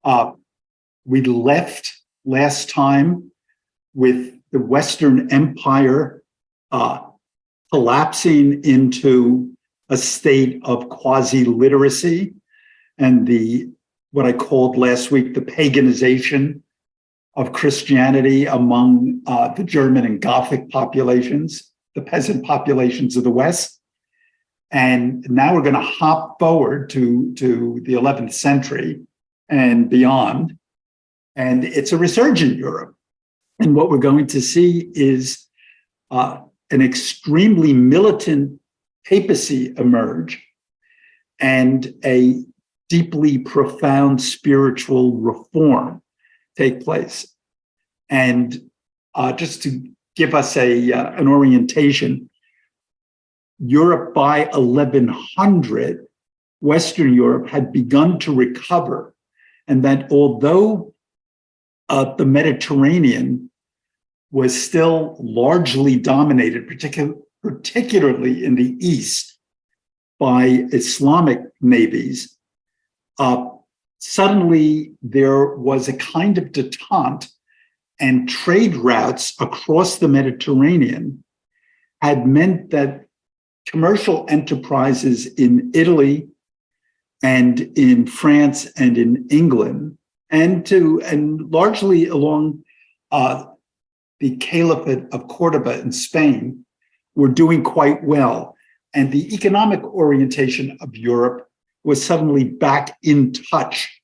We left last time with the Western Empire collapsing into a state of quasi-literacy and what I called last week the paganization of Christianity among the German and Gothic populations, the peasant populations of the West. And now we're going to hop forward to the 11th century and beyond. And it's a resurgent Europe. And what we're going to see is an extremely militant papacy emerge and a deeply profound spiritual reform take place. And just to give us an orientation, Europe by 1100, Western Europe had begun to recover, and that although the Mediterranean was still largely dominated, particularly in the East, by Islamic navies, suddenly there was a kind of detente, and trade routes across the Mediterranean had meant that commercial enterprises in Italy and in France and in England, and largely along the Caliphate of Cordoba in Spain, were doing quite well. And the economic orientation of Europe was suddenly back in touch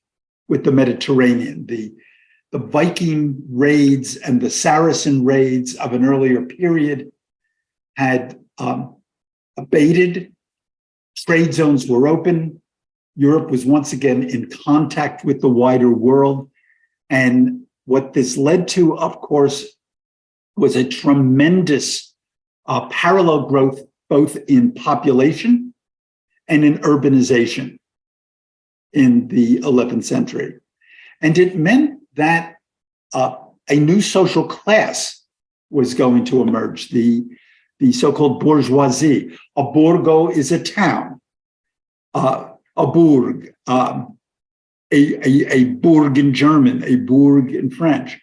with the Mediterranean. The Viking raids and the Saracen raids of an earlier period had abated. Trade zones were open. Europe was once again in contact with the wider world. And what this led to, of course, was a tremendous parallel growth, both in population and in urbanization in the 11th century. And it meant that a new social class was going to emerge, the so-called bourgeoisie. A borgo is a town, a bourg, a bourg in German, a bourg in French.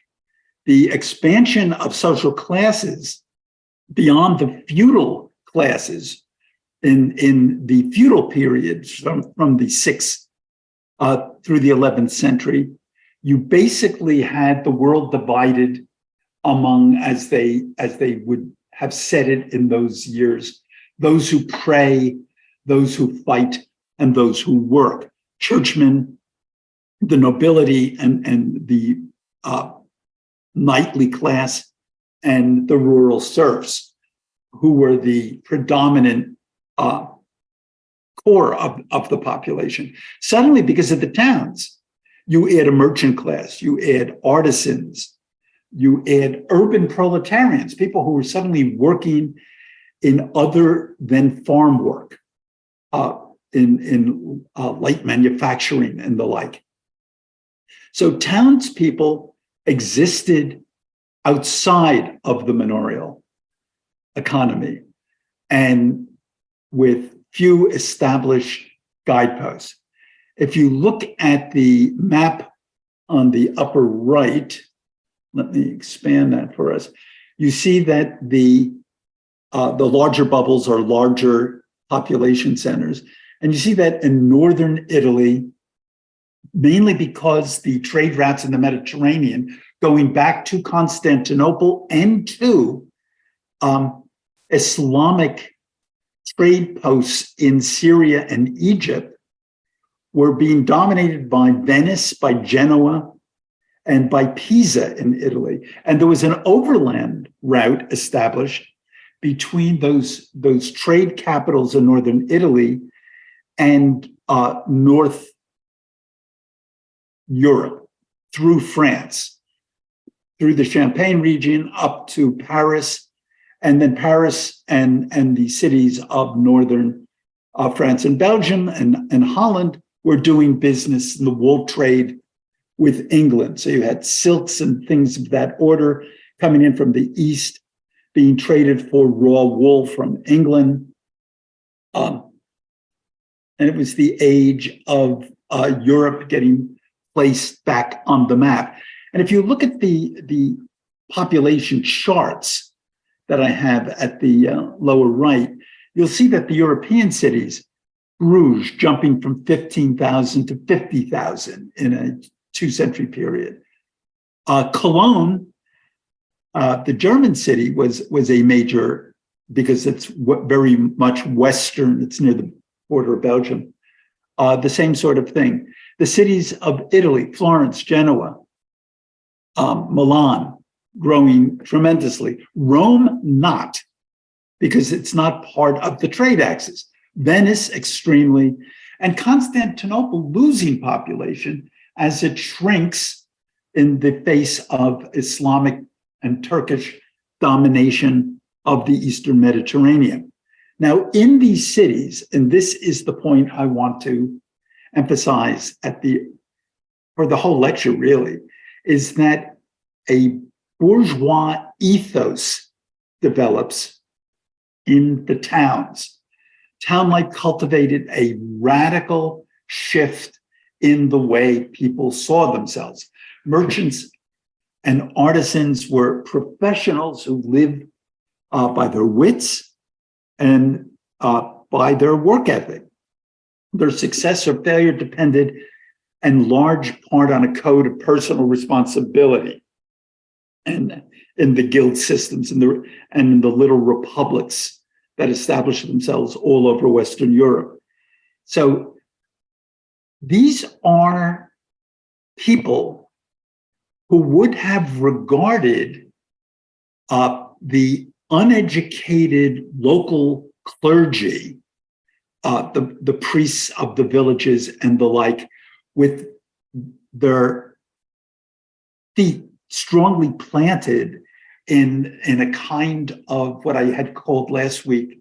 The expansion of social classes beyond the feudal classes in the feudal periods from the 6th through the 11th century, you basically had the world divided among, as they would have said it in those years, those who pray, those who fight, and those who work. Churchmen, the nobility, and the knightly class, and the rural serfs, who were the predominant core of the population. Suddenly, because of the towns, you add a merchant class, you add artisans, you add urban proletarians, people who were suddenly working in other than farm work, in light manufacturing and the like. So townspeople existed outside of the manorial economy and with few established guideposts. If you look at the map on the upper right, let me expand that for us. You see that the larger bubbles are larger population centers. And you see that in northern Italy, mainly because the trade routes in the Mediterranean, going back to Constantinople and to Islamic trade posts in Syria and Egypt, were being dominated by Venice, by Genoa, and by Pisa in Italy. And there was an overland route established between those trade capitals in northern Italy and North Europe, through France, through the Champagne region up to Paris, and then Paris and the cities of northern France and Belgium and Holland were doing business in the wool trade with England. So you had silks and things of that order coming in from the East, being traded for raw wool from England. And it was the age of Europe getting placed back on the map. And if you look at the population charts that I have at the lower right, you'll see that the European cities, Bruges jumping from 15,000 to 50,000 in a 2-century period. Cologne, the German city, was a major, because it's very much Western, it's near the border of Belgium. The same sort of thing. The cities of Italy, Florence, Genoa, Milan, growing tremendously. Rome, not, because it's not part of the trade axis. Venice, extremely, and Constantinople losing population as it shrinks in the face of Islamic and Turkish domination of the Eastern Mediterranean. Now, in these cities, and this is the point I want to emphasize for the whole lecture really, is that a bourgeois ethos develops in the towns. Town life cultivated a radical shift in the way people saw themselves. Merchants and artisans were professionals who lived by their wits and by their work ethic. Their success or failure depended in large part on a code of personal responsibility. And in the guild systems and in the little republics that established themselves all over Western Europe. So these are people who would have regarded the uneducated local clergy, the priests of the villages and the like, with their feet strongly planted in a kind of what I had called last week,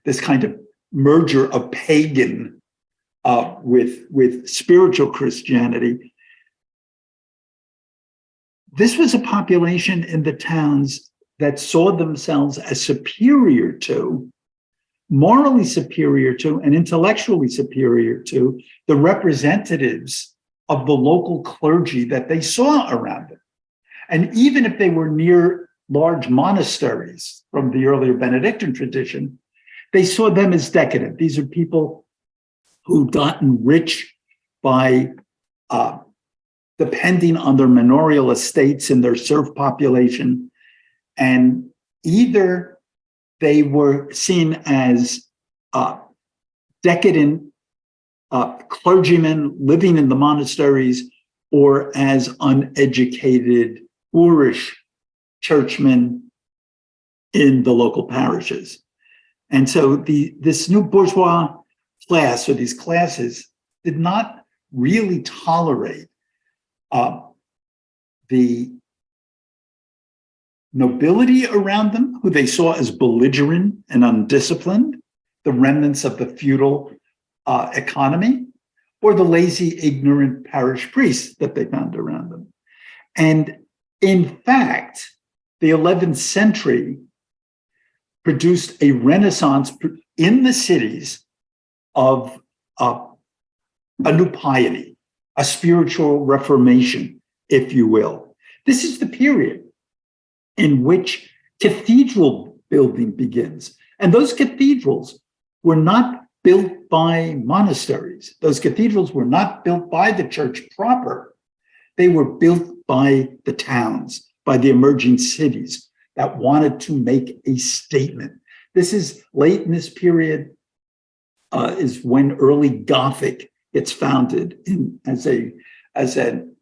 this kind of merger of pagan with spiritual Christianity. This was a population in the towns that saw themselves as superior to, morally superior to, and intellectually superior to the representatives of the local clergy that they saw around them. And even if they were near large monasteries from the earlier Benedictine tradition, they saw them as decadent. These are people who'd gotten rich by depending on their manorial estates and their serf population. And either they were seen as decadent clergymen living in the monasteries, or as uneducated boorish churchmen in the local parishes. And so this new bourgeois class, or these classes, did not really tolerate the nobility around them, who they saw as belligerent and undisciplined, the remnants of the feudal economy, or the lazy, ignorant parish priests that they found around them. And in fact, the 11th century produced a renaissance in the cities of a new piety, a spiritual reformation, if you will. This is the period in which cathedral building begins. And those cathedrals were not built by monasteries. Those cathedrals were not built by the church proper. They were built by the towns, by the emerging cities that wanted to make a statement. This is late in this period, is when early Gothic gets founded as an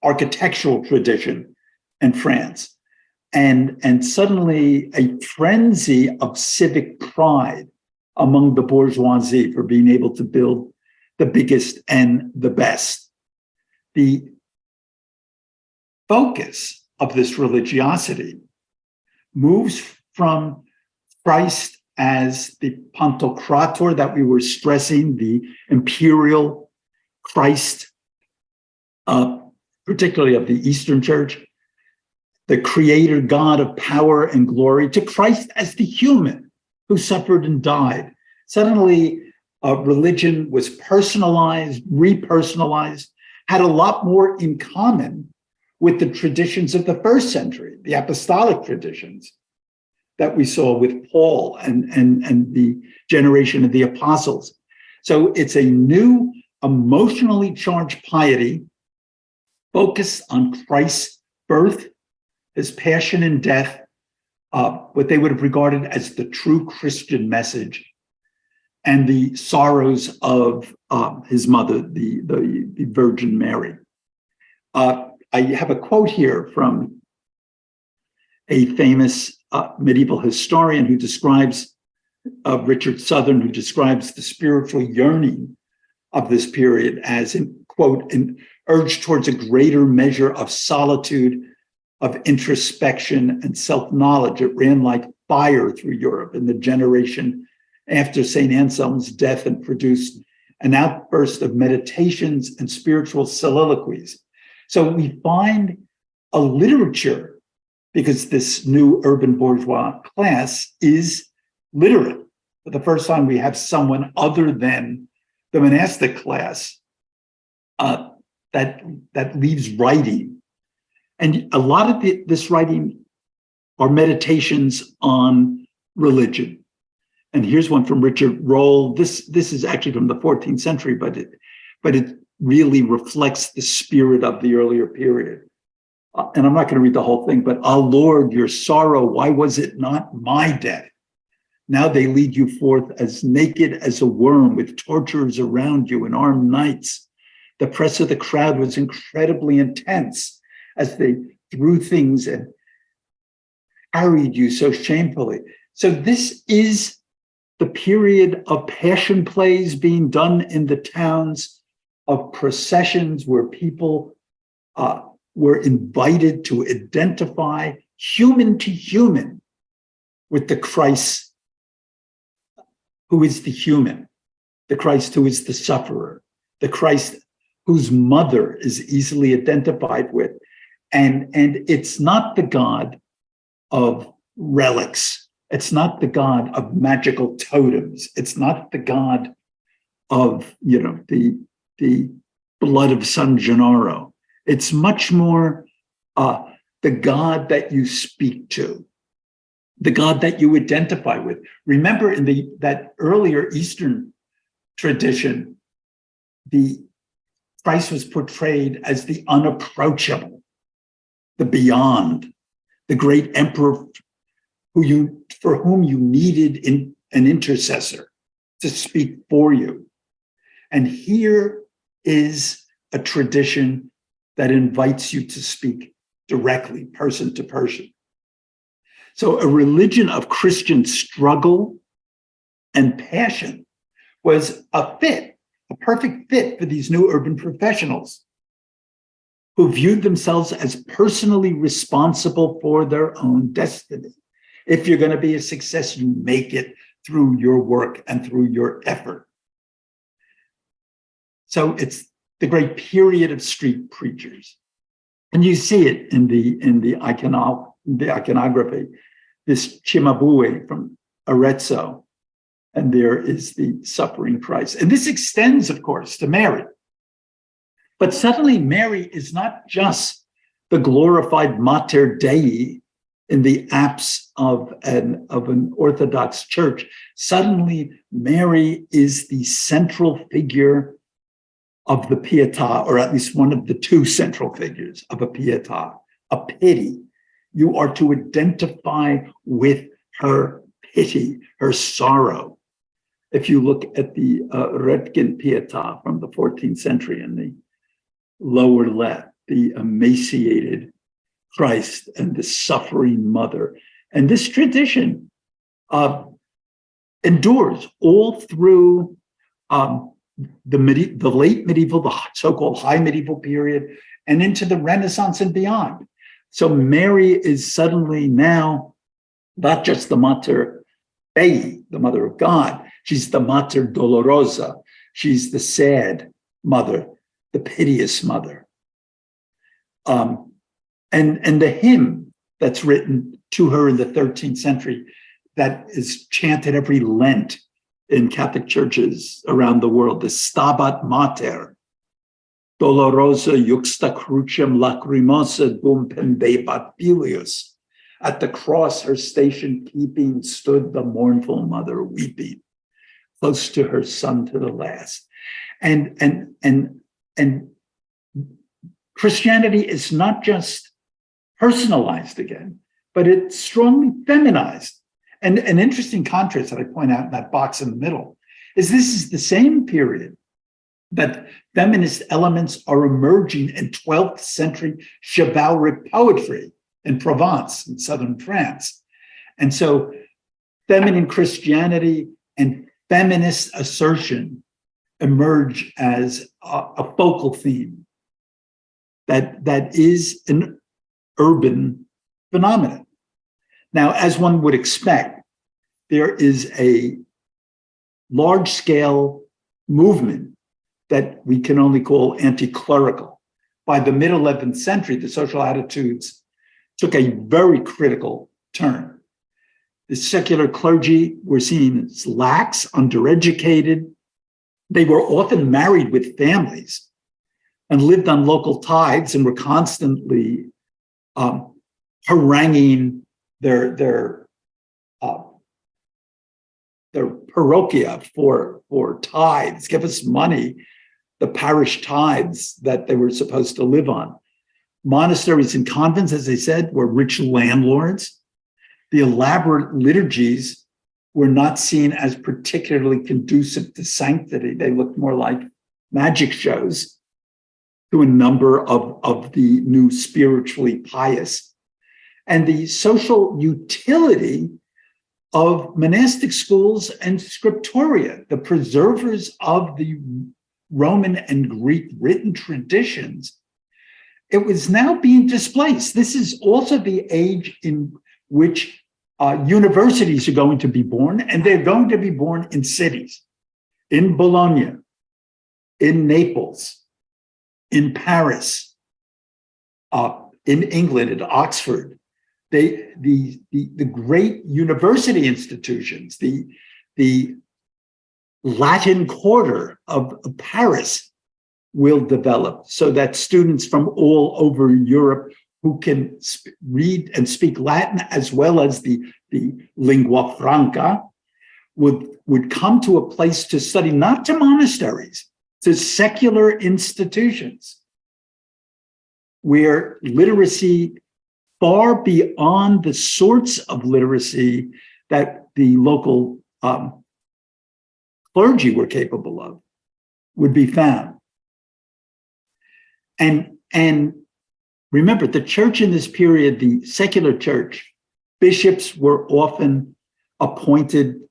architectural tradition in France. And suddenly a frenzy of civic pride among the bourgeoisie for being able to build the biggest and the best. The focus of this religiosity moves from Christ as the Pantocrator that we were stressing, the imperial Christ, particularly of the Eastern Church, the creator God of power and glory, to Christ as the human who suffered and died. Suddenly, religion was personalized, repersonalized. had a lot more in common with the traditions of the first century, the apostolic traditions that we saw with Paul and the generation of the apostles. So it's a new emotionally charged piety focused on Christ's birth, his passion and death, what they would have regarded as the true Christian message, and the sorrows of his mother, the Virgin Mary. I have a quote here from a famous medieval historian who describes, Richard Southern, who describes the spiritual yearning of this period as, quote, an urge towards a greater measure of solitude, of introspection and self-knowledge. It ran like fire through Europe in the generation after St. Anselm's death and produced an outburst of meditations and spiritual soliloquies. So we find a literature, because this new urban bourgeois class is literate. For the first time, we have someone other than the monastic class that leaves writing. And a lot of this writing are meditations on religion. And here's one from Richard Rolle. This is actually from the 14th century, but it really reflects the spirit of the earlier period. And I'm not going to read the whole thing, but, "Ah, Lord, your sorrow, why was it not my death? Now they lead you forth as naked as a worm, with torturers around you and armed knights. The press of the crowd was incredibly intense as they threw things and harried you so shamefully." So this is the period of passion plays being done in the towns, of processions where people were invited to identify human to human with the Christ who is the human, the Christ who is the sufferer, the Christ whose mother is easily identified with. And it's not the God of relics. It's not the God of magical totems. It's not the God of, the blood of San Gennaro. It's much more the God that you speak to, the God that you identify with. Remember, in that earlier Eastern tradition, the Christ was portrayed as the unapproachable, the beyond, the great emperor for whom you needed an intercessor to speak for you. And here is a tradition that invites you to speak directly, person to person. So a religion of Christian struggle and passion was a perfect fit for these new urban professionals who viewed themselves as personally responsible for their own destiny. If you're going to be a success, you make it through your work and through your effort. So it's the great period of street preachers. And you see it in the iconography, this Cimabue from Arezzo, and there is the suffering Christ. And this extends, of course, to Mary. But suddenly Mary is not just the glorified Mater Dei in the apse of an Orthodox church. Suddenly Mary is the central figure of the Pietà, or at least one of the two central figures of a Pietà, a pity. You are to identify with her pity, her sorrow. If you look at the Resurgent Pietà from the 14th century in the lower left, the emaciated Christ and the suffering mother. And this tradition endures all through the late medieval, the so-called high medieval period, and into the Renaissance and beyond. So Mary is suddenly now not just the Mater Dei, the Mother of God. She's the Mater Dolorosa. She's the sad mother, the piteous mother. And the hymn that's written to her in the 13th century that is chanted every Lent in Catholic churches around the world, the Stabat Mater dolorosa juxta crucem lacrimosa dum pendebat filius. At the cross, her station keeping, stood the mournful mother weeping, close to her son to the last. And Christianity is not just personalized again, but it's strongly feminized. And an interesting contrast that I point out in that box in the middle is this is the same period that feminist elements are emerging in 12th century chivalric poetry in Provence, in southern France. And so feminine Christianity and feminist assertion emerge as a focal theme that is an urban phenomenon. Now, as one would expect, there is a large-scale movement that we can only call anti-clerical. By the mid-11th century, the social attitudes took a very critical turn. The secular clergy were seen as lax, undereducated. They were often married with families and lived on local tithes and were constantly haranguing their parochia for tithes. Give us money, the parish tithes that they were supposed to live on. Monasteries and convents, as I said, were rich landlords. The elaborate liturgies were not seen as particularly conducive to sanctity. They looked more like magic shows to a number of the new spiritually pious. And the social utility of monastic schools and scriptoria, the preservers of the Roman and Greek written traditions, it was now being displaced. This is also the age in which universities are going to be born, and they're going to be born in cities, in Bologna, in Naples, in Paris, in England, at Oxford. The great university institutions, the Latin Quarter of Paris will develop so that students from all over Europe who can read and speak Latin as well as the lingua franca would come to a place to study, not to monasteries, to secular institutions where literacy far beyond the sorts of literacy that the local clergy were capable of would be found. And remember, the church in this period, the secular church, bishops were often appointed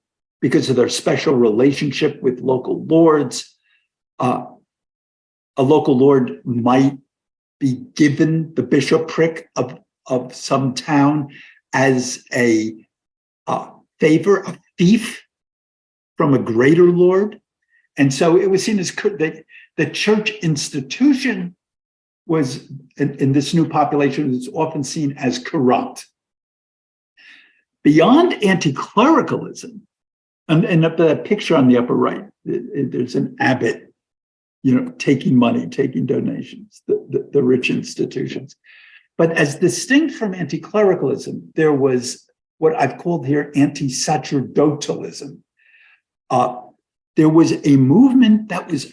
because of their special relationship with local lords. A local lord might be given the bishopric of some town as a favor, a fief from a greater lord. And so it was seen as the church institution was, in this new population, was often seen as corrupt. Beyond anti-clericalism, and the picture on the upper right, there's an abbot, taking money, taking donations, the rich institutions. But as distinct from anti-clericalism, there was what I've called here anti-sacerdotalism. There was a movement that was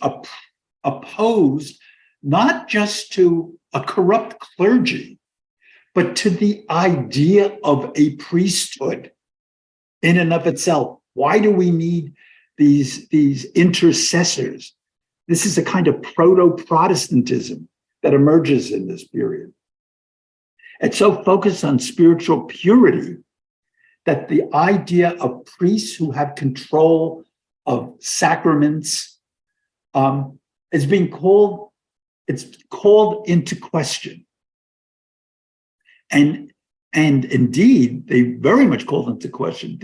opposed not just to a corrupt clergy, but to the idea of a priesthood in and of itself. Why do we need these intercessors? This is a kind of proto-Protestantism that emerges in this period. It's so focused on spiritual purity that the idea of priests who have control of sacraments is being called into question. And indeed, they very much called into question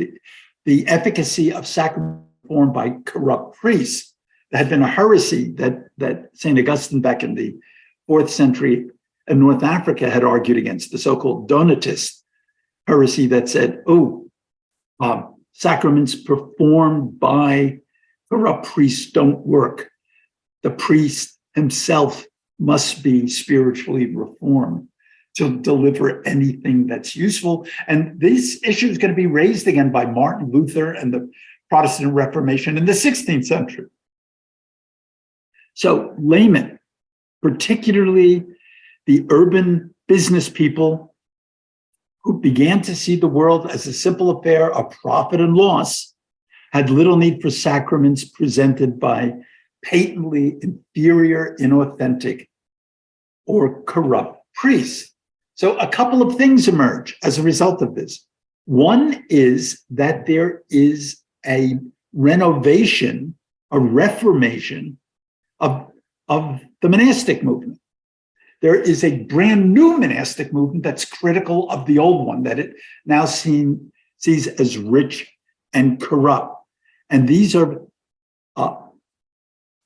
the efficacy of sacrament performed by corrupt priests. There had been a heresy that St. Augustine back in the 4th century in North Africa had argued against, the so-called Donatist heresy that said, sacraments performed by corrupt priests don't work. The priest himself must be spiritually reformed to deliver anything that's useful. And this issue is going to be raised again by Martin Luther and the Protestant Reformation in the 16th century. So laymen, particularly the urban business people who began to see the world as a simple affair of profit and loss, had little need for sacraments presented by patently inferior, inauthentic, or corrupt priests. So a couple of things emerge as a result of this. One is that there is a renovation, a reformation of the monastic movement. There is a brand new monastic movement that's critical of the old one, that it now sees as rich and corrupt. And these are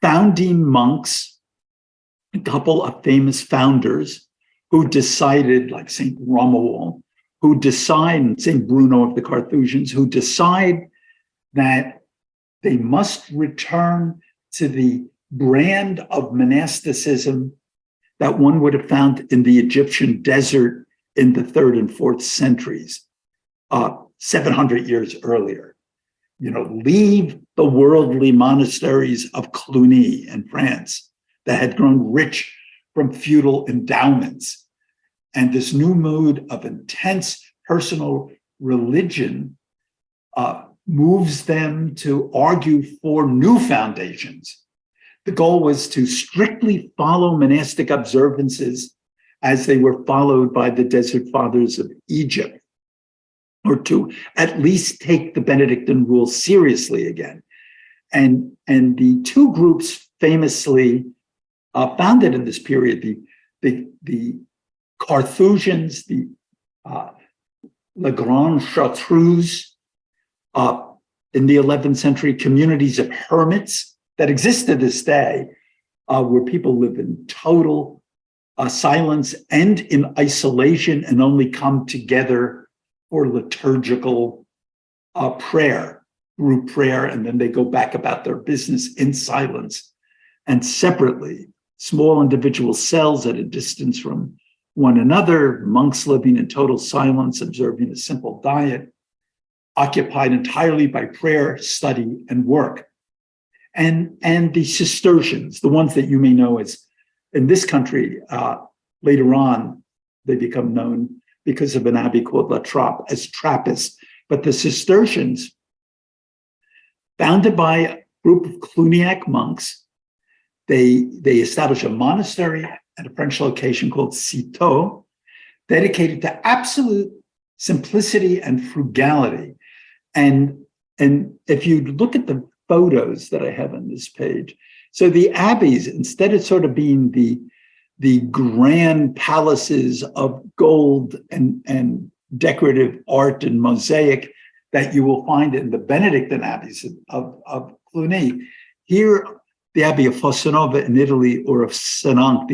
founding monks, a couple of famous founders who decided, like St. Romuald, who decide, St. Bruno of the Carthusians, who decide that they must return to the brand of monasticism that one would have found in the Egyptian desert in the 3rd and 4th centuries, 700 years earlier. Leave the worldly monasteries of Cluny in France that had grown rich from feudal endowments. And this new mood of intense personal religion moves them to argue for new foundations. The goal was to strictly follow monastic observances as they were followed by the Desert Fathers of Egypt, or to at least take the Benedictine rule seriously again. And the two groups famously founded in this period, the Carthusians, the Le Grand Chartreuse, in the 11th century, communities of hermits that exist to this day, where people live in total silence and in isolation and only come together for liturgical prayer, group prayer, and then they go back about their business in silence. And separately, small individual cells at a distance from one another, monks living in total silence, observing a simple diet, occupied entirely by prayer, study, and work. And the Cistercians, the ones that you may know as, in this country, later on, they become known because of an abbey called La Trappe as Trappists. But the Cistercians, founded by a group of Cluniac monks, they established a monastery at a French location called Citeaux, dedicated to absolute simplicity and frugality. And if you look at the photos that I have on this page, so the abbeys, instead of sort of being the grand palaces of gold and decorative art and mosaic that you will find in the Benedictine abbeys of Cluny, here the Abbey of Fossanova in Italy, or of Senanc,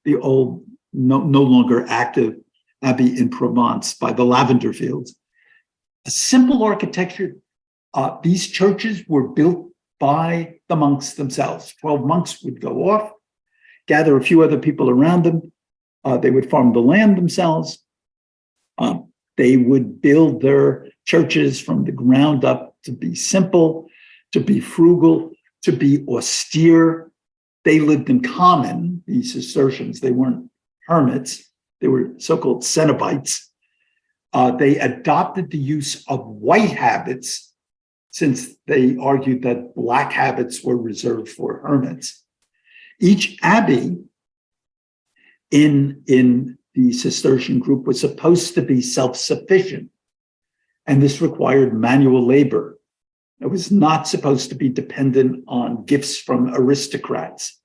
the old, no longer active abbey in Provence by the lavender fields. A simple architecture. These churches were built by the monks themselves. 12 monks would go off, gather a few other people around them. They would farm the land themselves. They would build their churches from the ground up to be simple, to be frugal, to be austere. They lived in common, these Cistercians. They weren't hermits. They were so-called Cenobites. They adopted the use of white habits, since they argued that black habits were reserved for hermits. Each abbey in the Cistercian group was supposed to be self-sufficient, and this required manual labor. It was not supposed to be dependent on gifts from aristocrats.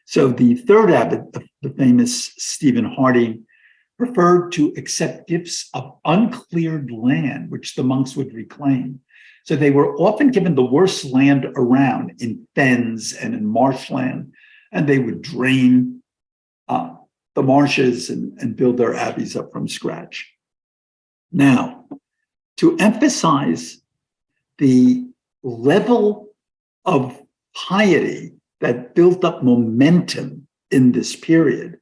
So the third abbot, the famous Stephen Harding, preferred to accept gifts of uncleared land, which the monks would reclaim. So they were often given the worst land around, in fens and in marshland, and they would drain the marshes and build their abbeys up from scratch. Now, to emphasize the level of piety that built up momentum in this period.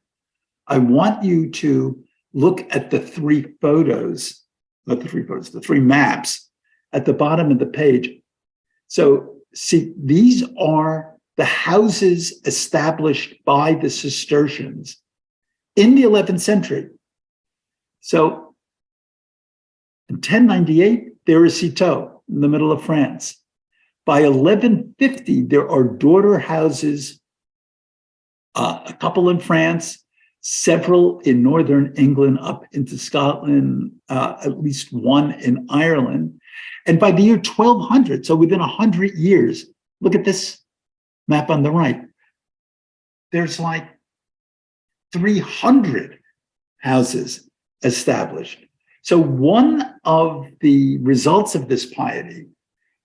I want you to look at the three maps at the bottom of the page. So see, these are the houses established by the Cistercians in the 11th century. So in 1098, there is Citeaux in the middle of France. By 1150, there are daughter houses, a couple in France, several in northern England up into Scotland, at least one in Ireland. And by the year 1200, so within 100 years, look at this map on the right. There's like 300 houses established. So one of the results of this piety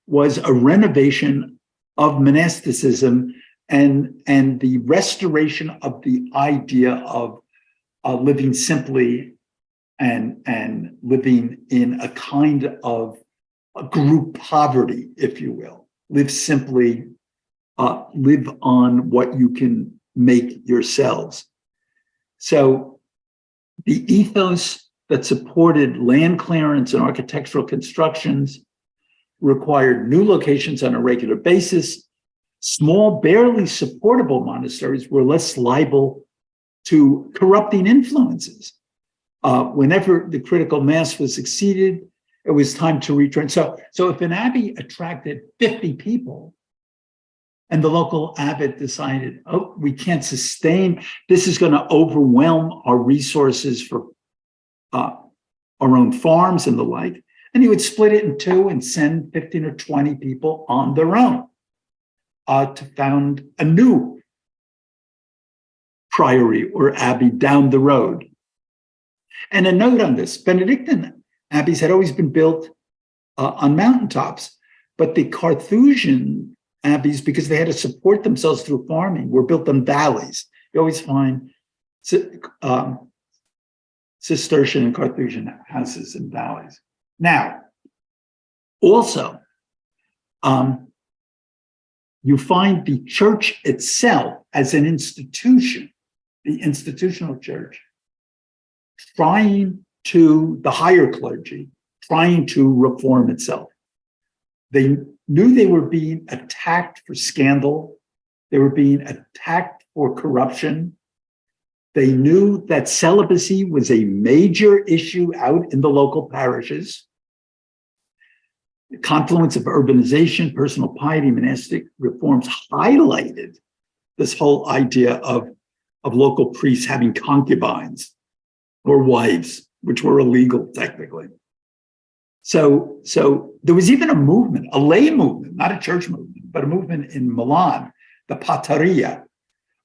was a renovation of monasticism and the restoration of the idea of living simply and living in a kind of a group poverty, if you will. Live simply, live on what you can make yourselves. So the ethos that supported land clearance and architectural constructions required new locations on a regular basis. Small, barely supportable monasteries were less liable to corrupting influences. Whenever the critical mass was exceeded, it was time to return. So if an abbey attracted 50 people and the local abbot decided, oh, we can't sustain, this is going to overwhelm our resources for our own farms and the like, and he would split it in two and send 15 or 20 people on their own to found a new priory or abbey down the road. And a note on this, Benedictine abbeys had always been built on mountaintops, but the Carthusian abbeys, because they had to support themselves through farming, were built on valleys. You always find Cistercian and Carthusian houses in valleys. Now, also, you find the church itself as an institution, the institutional church, trying to, the higher clergy, trying to reform itself. They knew they were being attacked for scandal. They were being attacked for corruption. They knew that celibacy was a major issue out in the local parishes. The confluence of urbanization, personal piety, monastic reforms highlighted this whole idea of local priests having concubines or wives, which were illegal technically. So there was even a movement, a lay movement, not a church movement, but a movement in Milan, the Papacy,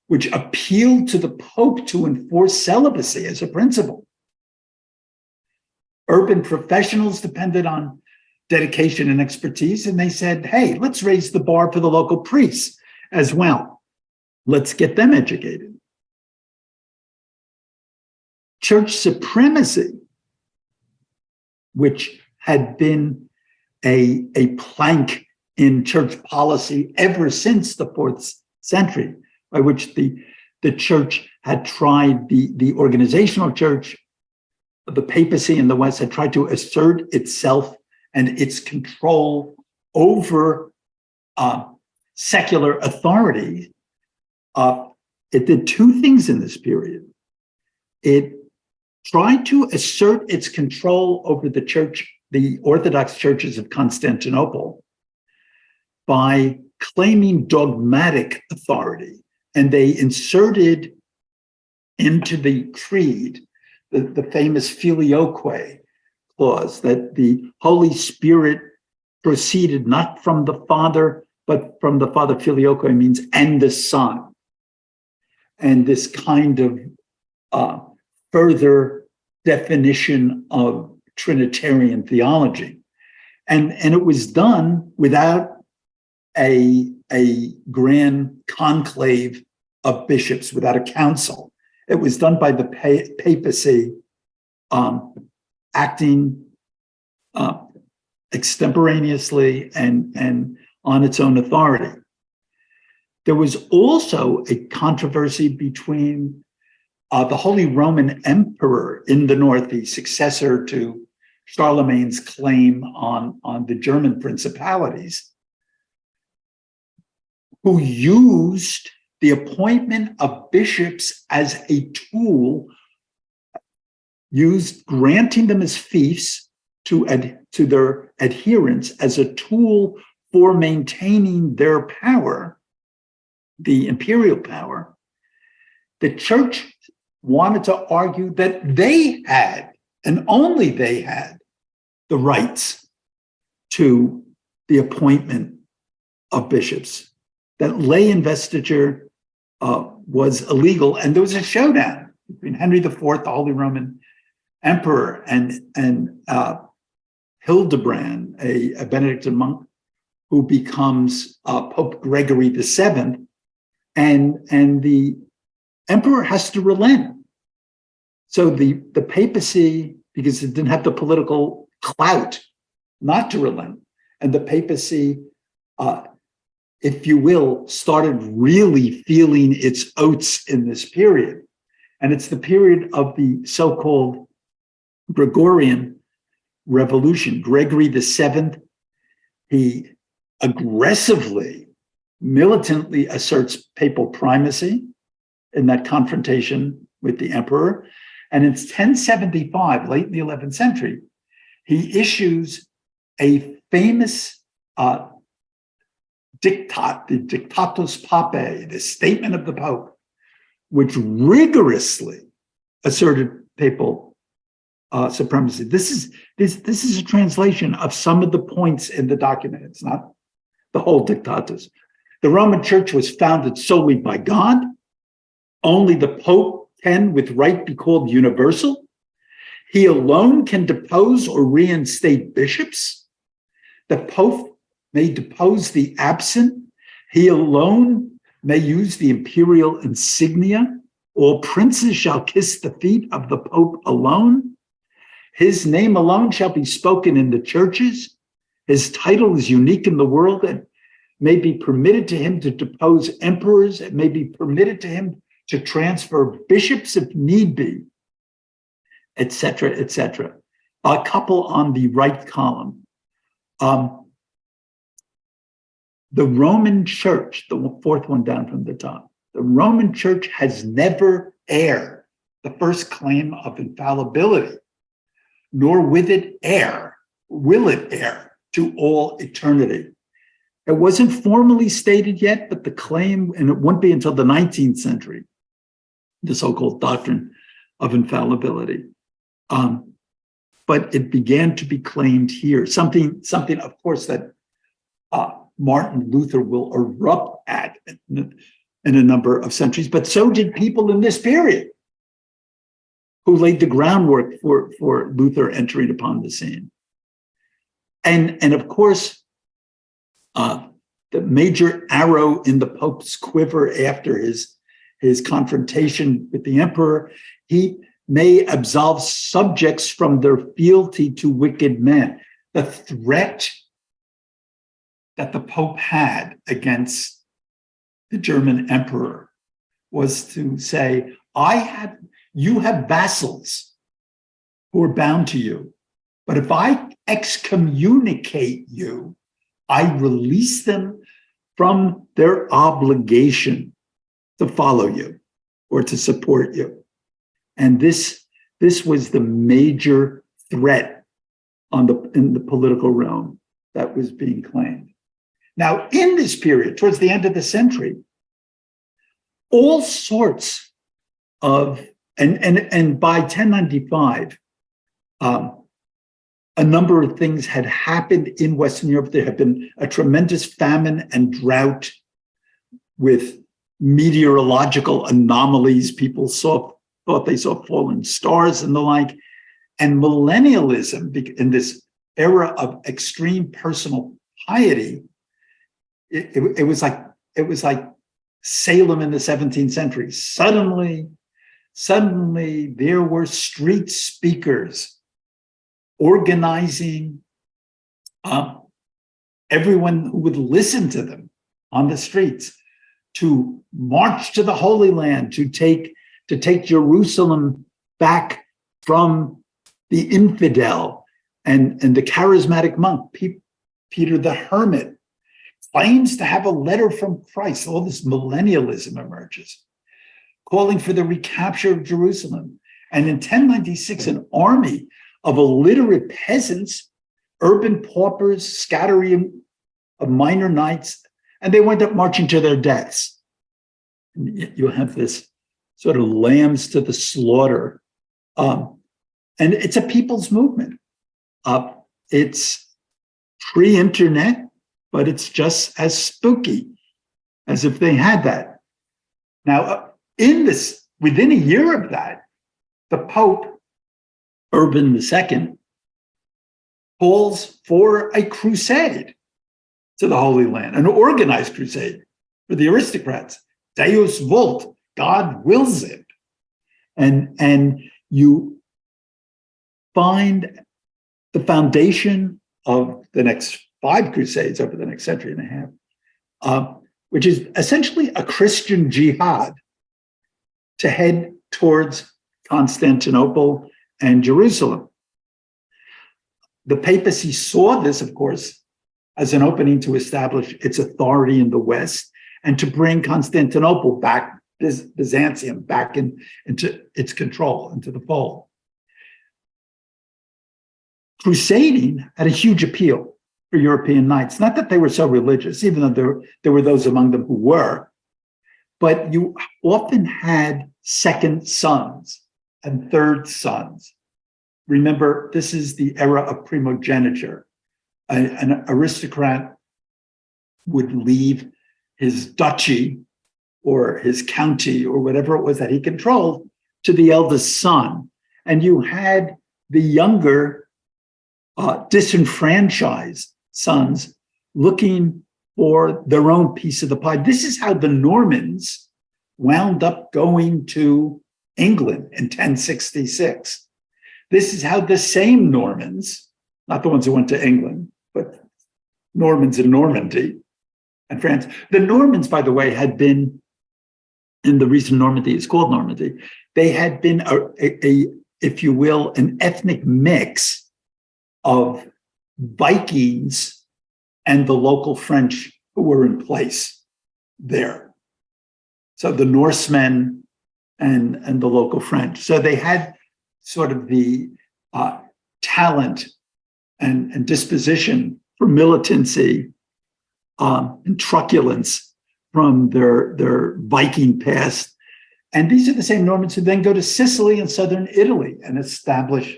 which appealed to the Pope to enforce celibacy as a principle. Urban professionals depended on dedication and expertise, and they said, hey, let's raise the bar for the local priests as well. Let's get them educated. Church supremacy, which had been a plank in church policy ever since the 4th century, by which the church had tried, the organizational church, the papacy in the West had tried to assert itself and its control over secular authority. It did two things in this period. It tried to assert its control over the church, the Orthodox churches of Constantinople, by claiming dogmatic authority. And they inserted into the creed the famous filioque clause that the Holy Spirit proceeded not from the Father, but from the Father. Filioque means and the Son. And this kind of further definition of Trinitarian theology. And it was done without a grand conclave of bishops, without a council. It was done by the papacy acting extemporaneously and on its own authority. There was also a controversy between the Holy Roman Emperor in the north, the successor to Charlemagne's claim on the German principalities, who used the appointment of bishops as a tool, used granting them as fiefs to their adherents as a tool for maintaining their power, the imperial power. The church wanted to argue that they had, and only they had, the rights to the appointment of bishops, that lay investiture was illegal. And there was a showdown between Henry IV, the Holy Roman Emperor, and Hildebrand, a Benedictine monk who becomes Pope Gregory VII, and the emperor has to relent. So the papacy, because it didn't have the political clout not to relent, and the papacy, if you will, started really feeling its oats in this period. And it's the period of the so-called Gregorian Revolution. Gregory VII, he aggressively, militantly asserts papal primacy in that confrontation with the emperor. And in 1075, late in the 11th century, he issues a famous diktat, the Dictatus Papae, the statement of the Pope, which rigorously asserted papal supremacy. This is a translation of some of the points in the document. It's not the whole Dictatus. The Roman Church was founded solely by God. Only the Pope can, with right, be called universal. He alone can depose or reinstate bishops. The Pope may depose the absent. He alone may use the imperial insignia. All princes shall kiss the feet of the Pope alone. His name alone shall be spoken in the churches. His title is unique in the world. It may be permitted to him to depose emperors. It may be permitted to him to transfer bishops if need be, etc., etc. A couple on the right column. The Roman Church, the fourth one down from the top, the Roman Church has never aired the first claim of infallibility, nor will it air to all eternity. It wasn't formally stated yet, but the claim, and it wouldn't be until the 19th century, the so-called doctrine of infallibility. But it began to be claimed here, something of course, that Martin Luther will erupt at in a number of centuries, but so did people in this period who laid the groundwork for Luther entering upon the scene. And of course, the major arrow in the Pope's quiver after his confrontation with the emperor, he may absolve subjects from their fealty to wicked men. The threat that the Pope had against the German emperor was to say, you have vassals who are bound to you, but if I excommunicate you, I release them from their obligation to follow you or to support you. And this was the major threat in the political realm that was being claimed. Now, in this period, towards the end of the century, all sorts of, and by 1095, a number of things had happened in Western Europe. There had been a tremendous famine and drought with meteorological anomalies. People thought they saw falling stars and the like. And millennialism, in this era of extreme personal piety, it was like Salem in the 17th century. Suddenly there were street speakers organizing everyone who would listen to them on the streets to march to the Holy Land, to take Jerusalem back from the infidel, and the charismatic monk, Peter the Hermit, claims to have a letter from Christ. All this millennialism emerges, calling for the recapture of Jerusalem. And in 1096, an army of illiterate peasants, urban paupers, scattering of minor knights, and they wind up marching to their deaths. You have this sort of lambs to the slaughter. And it's a people's movement. It's pre-internet, but it's just as spooky as if they had that. Now, within a year of that, the Pope, Urban II, calls for a crusade to the Holy Land, an organized crusade for the aristocrats. Deus vult, God wills it. And you find the foundation of the next 5 crusades over the next century and a half, which is essentially a Christian jihad to head towards Constantinople and Jerusalem. The papacy saw this, of course, as an opening to establish its authority in the West and to bring Constantinople back, Byzantium, back into its control, into the fold. Crusading had a huge appeal for European knights. Not that they were so religious, even though there were those among them who were, but you often had second sons and third sons. Remember, this is the era of primogeniture. An aristocrat would leave his duchy or his county or whatever it was that he controlled to the eldest son. And you had the younger, disenfranchised sons looking for their own piece of the pie. This is how the Normans wound up going to England in 1066. This is how the same Normans, not the ones who went to England, but Normans in Normandy and France. The Normans, by the way, had been, and the reason Normandy is called Normandy, they had been a if you will, an ethnic mix of Vikings and the local French who were in place there. So the Norsemen and the local French. So they had sort of the talent and disposition for militancy and truculence from their Viking past. And these are the same Normans who then go to Sicily and southern Italy and establish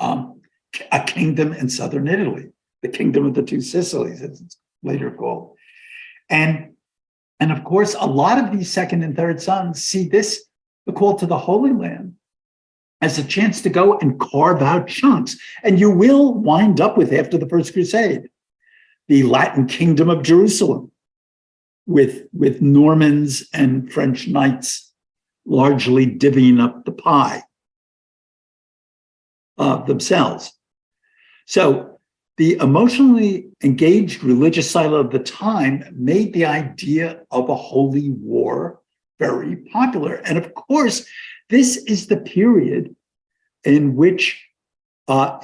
a kingdom in southern Italy, the kingdom of the two Sicilies, as it's later called. And of course, a lot of these second and third sons see this, the call to the Holy Land, as a chance to go and carve out chunks. And you will wind up with, after the First Crusade, the Latin kingdom of Jerusalem, with Normans and French knights largely divvying up the pie themselves. So the emotionally engaged religious silo of the time made the idea of a holy war very popular. And of course, this is the period in which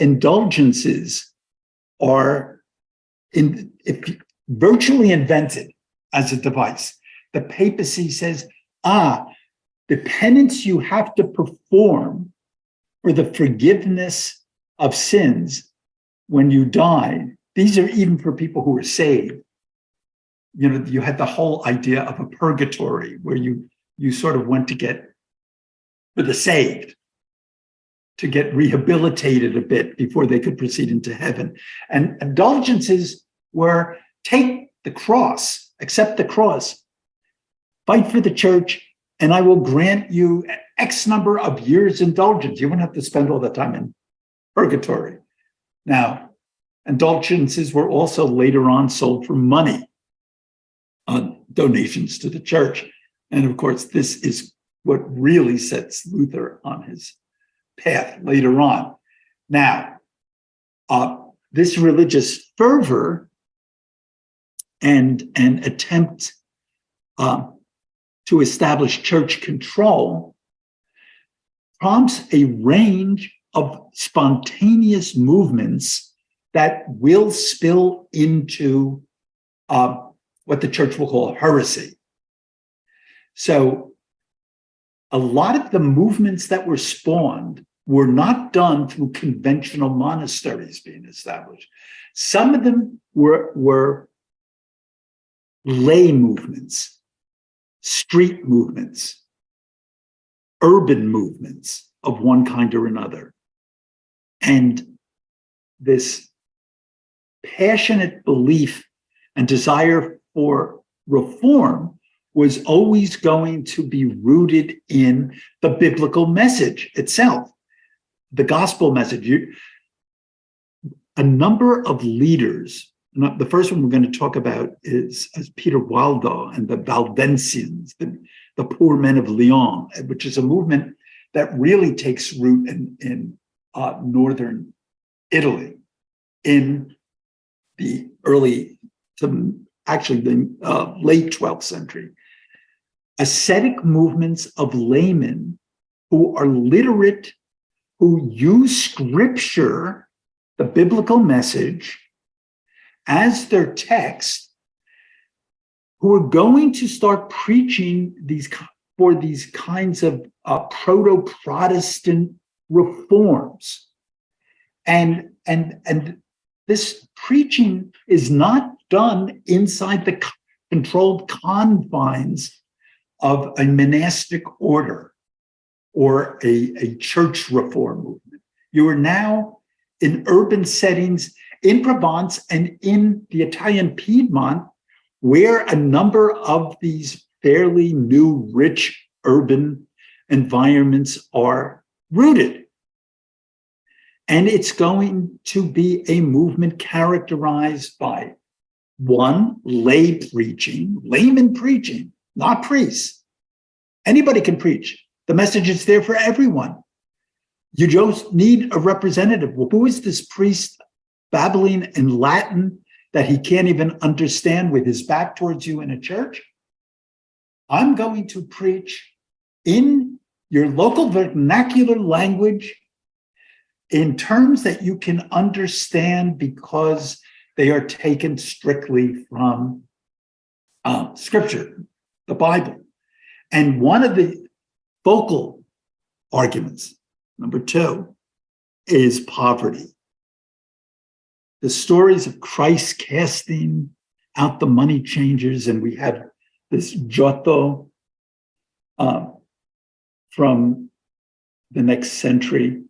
indulgences are virtually invented as a device. The papacy says, the penance you have to perform for the forgiveness of sins when you die, these are even for people who are saved. You know, you had the whole idea of a purgatory where you sort of went to get, for the saved, to get rehabilitated a bit before they could proceed into heaven. And indulgences were take the cross, accept the cross, fight for the church, and I will grant you X number of years indulgence. You won't have to spend all that time in purgatory. Now, indulgences were also later on sold for money, donations to the church. And of course, this is what really sets Luther on his path later on. Now, this religious fervor and attempt to establish church control prompts a range of spontaneous movements that will spill into what the church will call heresy. So a lot of the movements that were spawned were not done through conventional monasteries being established. Some of them were lay movements, street movements, urban movements of one kind or another. And this passionate belief and desire for reform was always going to be rooted in the biblical message itself, the gospel message. A number of leaders, the first one we're going to talk about is Peter Waldo and the Valdensians, the poor men of Lyon, which is a movement that really takes root in northern Italy in the early to actually the late 12th century. Ascetic movements of laymen who are literate, who use scripture, the biblical message, as their text, who are going to start preaching these kinds of proto-Protestant reforms. And this preaching is not done inside the controlled confines of a monastic order or a church reform movement. You are now in urban settings in Provence and in the Italian Piedmont, where a number of these fairly new, rich urban environments are rooted. And it's going to be a movement characterized by, one, lay preaching, layman preaching, not priests. Anybody can preach. The message is there for everyone. You just need a representative. Well, who is this priest babbling in Latin that he can't even understand with his back towards you in a church? I'm going to preach in your local vernacular language in terms that you can understand because they are taken strictly from scripture, the Bible. And one of the focal arguments, number two, is poverty. The stories of Christ casting out the money changers, and we have this Giotto from the next century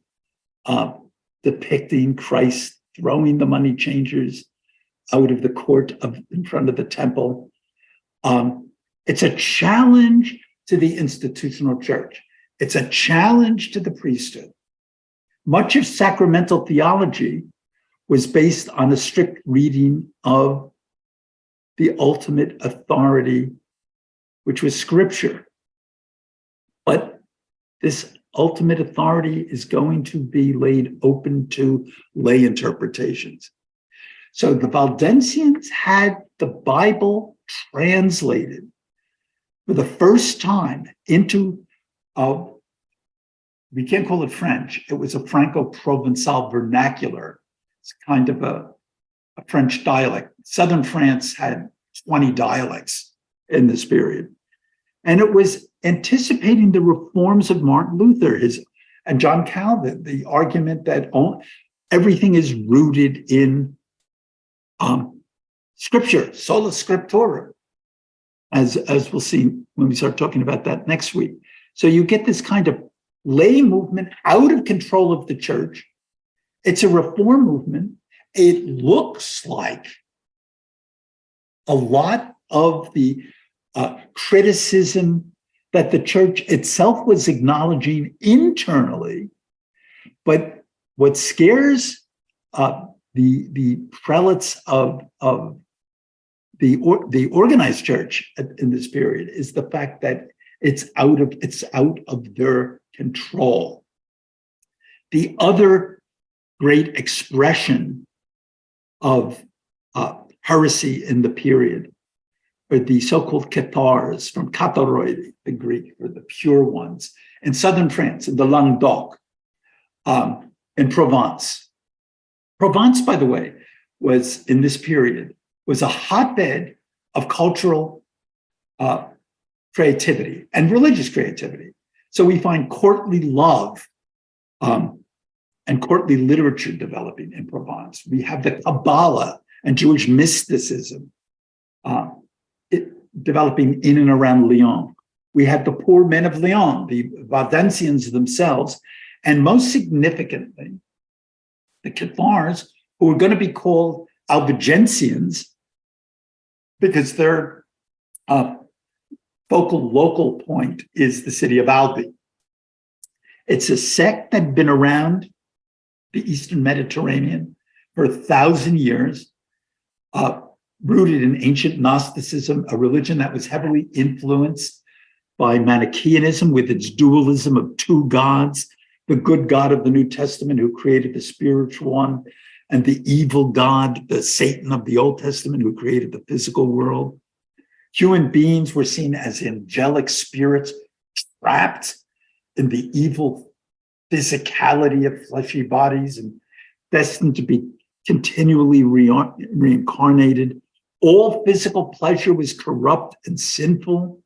depicting Christ throwing the money changers out of the court in front of the temple. It's a challenge to the institutional church. It's a challenge to the priesthood. Much of sacramental theology was based on a strict reading of the ultimate authority, which was scripture. But this ultimate authority is going to be laid open to lay interpretations. So the Valdensians had the Bible translated for the first time into, we can't call it French, it was a Franco-Provençal vernacular. It's kind of a French dialect. Southern France had 20 dialects in this period. And it was anticipating the reforms of Martin Luther and John Calvin, the argument that everything is rooted in scripture, sola scriptura, as we'll see when we start talking about that next week. So you get this kind of lay movement out of control of the church. It's a reform movement. It looks like a lot of the criticism that the church itself was acknowledging internally. But what scares the prelates of the organized church in this period is the fact that it's out of their control. The other great expression of heresy in the period or the so-called Cathars from katharoi, the Greek, or the pure ones, in southern France, in the Languedoc, in Provence. Provence, by the way, was in this period, was a hotbed of cultural creativity and religious creativity. So we find courtly love and courtly literature developing in Provence. We have the Kabbalah and Jewish mysticism developing in and around Lyon. We had the poor men of Lyon, the Valdensians themselves, and most significantly, the Cathars, who are going to be called Albigensians because their focal local point is the city of Albi. It's a sect that had been around the Eastern Mediterranean for 1,000 years, rooted in ancient Gnosticism, a religion that was heavily influenced by Manichaeanism with its dualism of two gods, the good God of the New Testament who created the spiritual one, and the evil God, the Satan of the Old Testament who created the physical world. Human beings were seen as angelic spirits trapped in the evil physicality of fleshy bodies and destined to be continually reincarnated. All physical pleasure was corrupt and sinful.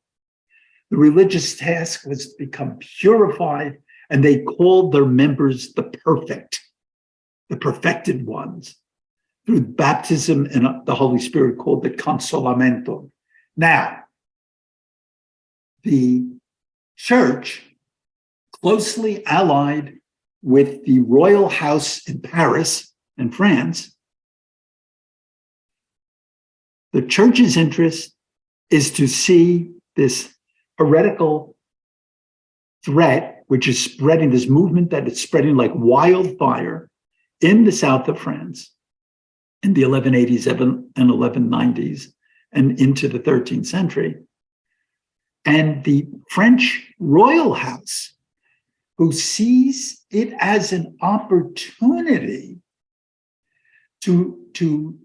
The religious task was to become purified, and they called their members the perfect, the perfected ones, through baptism and the Holy Spirit called the consolamento. Now, the church, closely allied with the royal house in Paris and France, the church's interest is to see this heretical threat, which is spreading, this movement that is spreading like wildfire in the south of France in the 1180s and 1190s and into the 13th century. And the French royal house, who sees it as an opportunity to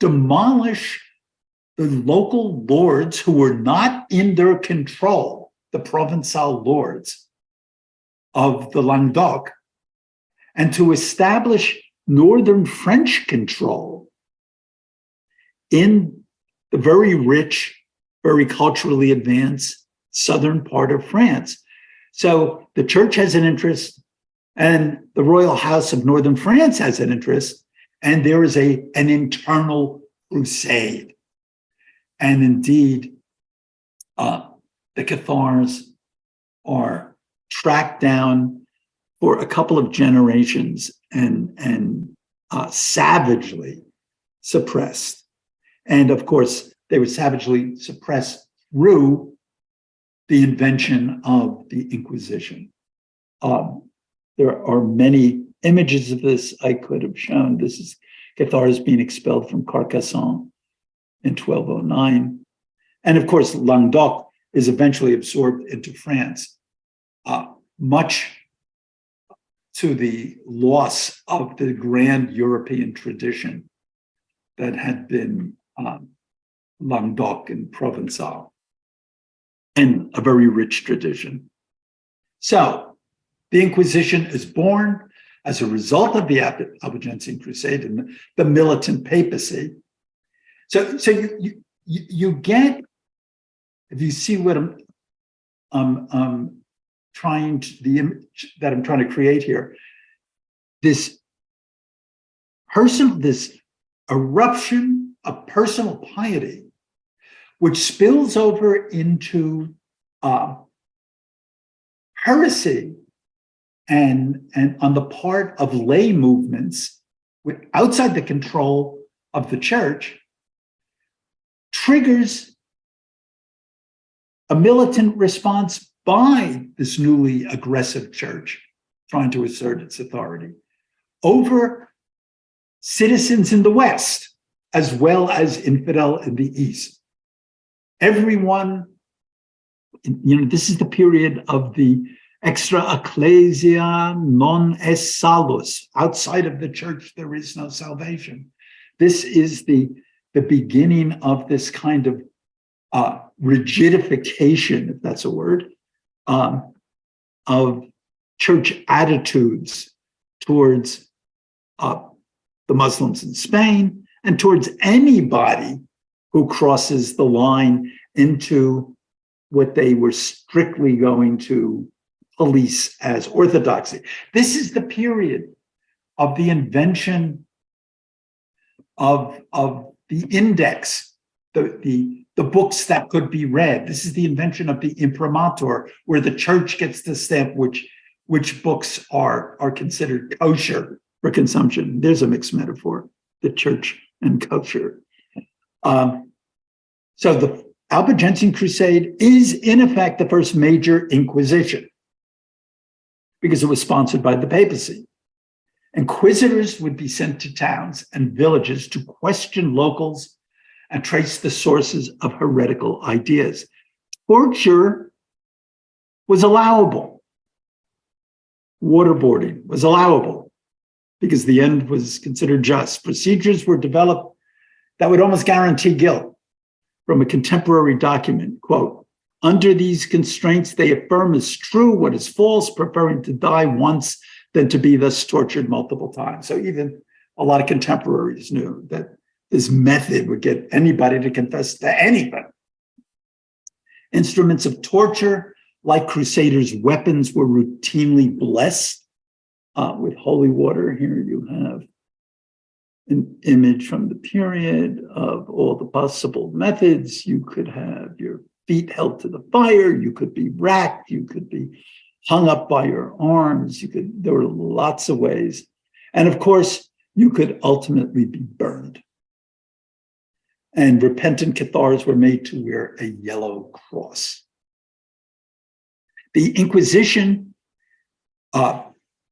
demolish the local lords who were not in their control, the Provençal lords of the Languedoc, and to establish northern French control in the very rich, very culturally advanced southern part of France. So the church has an interest, and the royal house of northern France has an interest, and there is an internal crusade. And indeed, the Cathars are tracked down for a couple of generations and savagely suppressed. And of course, they were savagely suppressed through the invention of the Inquisition. There are many images of this I could have shown. This is Cathars being expelled from Carcassonne in 1209. And of course, Languedoc is eventually absorbed into France, much to the loss of the grand European tradition that had been Languedoc and Provençal, and a very rich tradition. So the Inquisition is born as a result of the Albigensian Crusade and the Militant Papacy. So you get, if you see what I'm trying to, the image that I'm trying to create here, this eruption of personal piety, which spills over into heresy and on the part of lay movements outside the control of the church, triggers a militant response by this newly aggressive church trying to assert its authority over citizens in the West, as well as infidel in the East. Everyone, this is the period of the extra ecclesia non est salus. Outside of the church, there is no salvation. This is the beginning of this kind of rigidification, if that's a word, of church attitudes towards the Muslims in Spain and towards anybody who crosses the line into what they were strictly going to police as orthodoxy. This is the period of the invention of the index, the books that could be read. This is the invention of the imprimatur, where the church gets to stamp which books are considered kosher for consumption. There's a mixed metaphor, the church and kosher. So the Albigensian Crusade is, in effect, the first major inquisition because it was sponsored by the papacy. Inquisitors would be sent to towns and villages to question locals and trace the sources of heretical ideas. Torture was allowable. Waterboarding was allowable because the end was considered just. Procedures were developed that would almost guarantee guilt. From a contemporary document, quote, "Under these constraints, they affirm as true what is false, preferring to die once than to be thus tortured multiple times." So even a lot of contemporaries knew that this method would get anybody to confess to anything. Instruments of torture, like Crusaders' weapons, were routinely blessed with holy water. Here you have an image from the period of all the possible methods. You could have your feet held to the fire, you could be racked, you could be hung up by your arms, there were lots of ways. And of course, you could ultimately be burned. And repentant Cathars were made to wear a yellow cross. The Inquisition,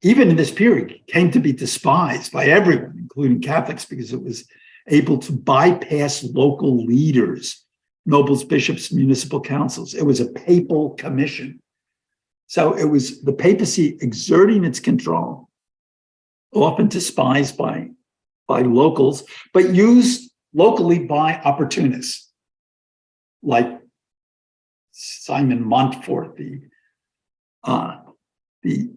even in this period, came to be despised by everyone, including Catholics, because it was able to bypass local leaders, nobles, bishops, municipal councils. It was a papal commission. So it was the papacy exerting its control, often despised by locals, but used locally by opportunists, like Simon Montfort, the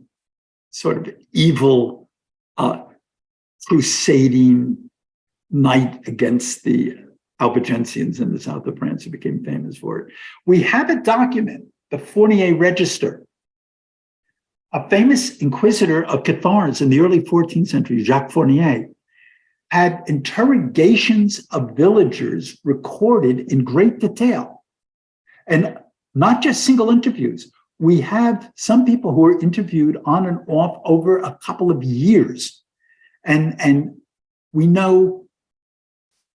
sort of evil crusading knight against the Albigensians in the south of France, who became famous for it. We have a document, the Fournier Register. A famous inquisitor of Cathars in the early 14th century, Jacques Fournier, had interrogations of villagers recorded in great detail. And not just single interviews. We have some people who were interviewed on and off over a couple of years. And we know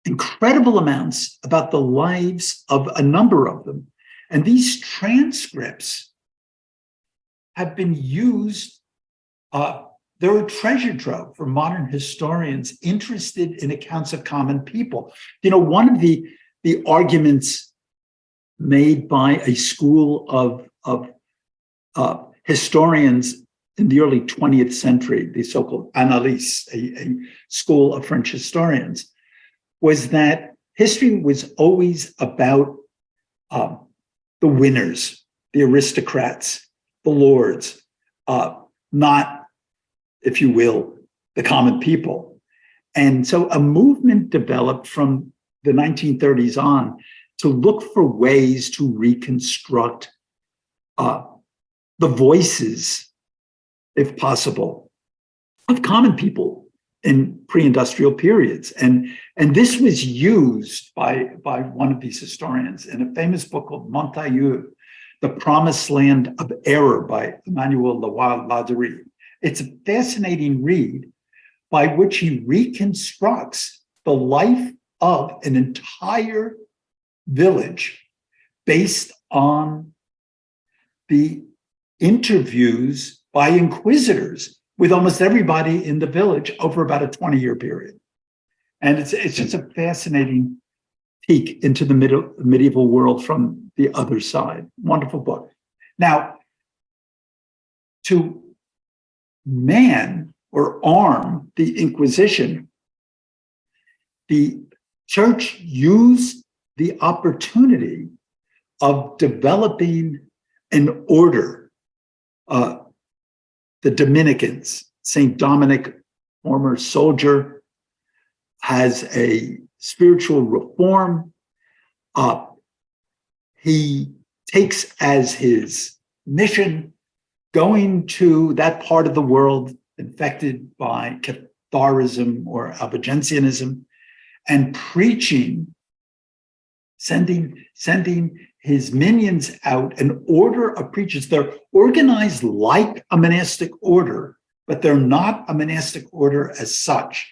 incredible amounts about the lives of a number of them. And these transcripts have been used, they're a treasure trove for modern historians interested in accounts of common people. You know, one of the arguments made by a school of historians in the early 20th century, the so-called analystes, a school of French historians, was that history was always about the winners, the aristocrats, the lords, not, if you will, the common people. And so a movement developed from the 1930s on to look for ways to reconstruct the voices, if possible, of common people in pre-industrial periods. And this was used by one of these historians in a famous book called Montaigne, The Promised Land of Error by Emmanuel Ladurie. It's a fascinating read by which he reconstructs the life of an entire village based on the interviews by inquisitors with almost everybody in the village over about a 20-year period. And it's just a fascinating peek into the medieval world from the other side. Wonderful book. Now, to man or arm the Inquisition, the church used the opportunity of developing an order. The Dominicans, St. Dominic, former soldier, has a spiritual reform. He takes as his mission going to that part of the world infected by Catharism or Albigensianism and preaching, sending his minions out, an order of preachers. They're organized like a monastic order, but they're not a monastic order as such.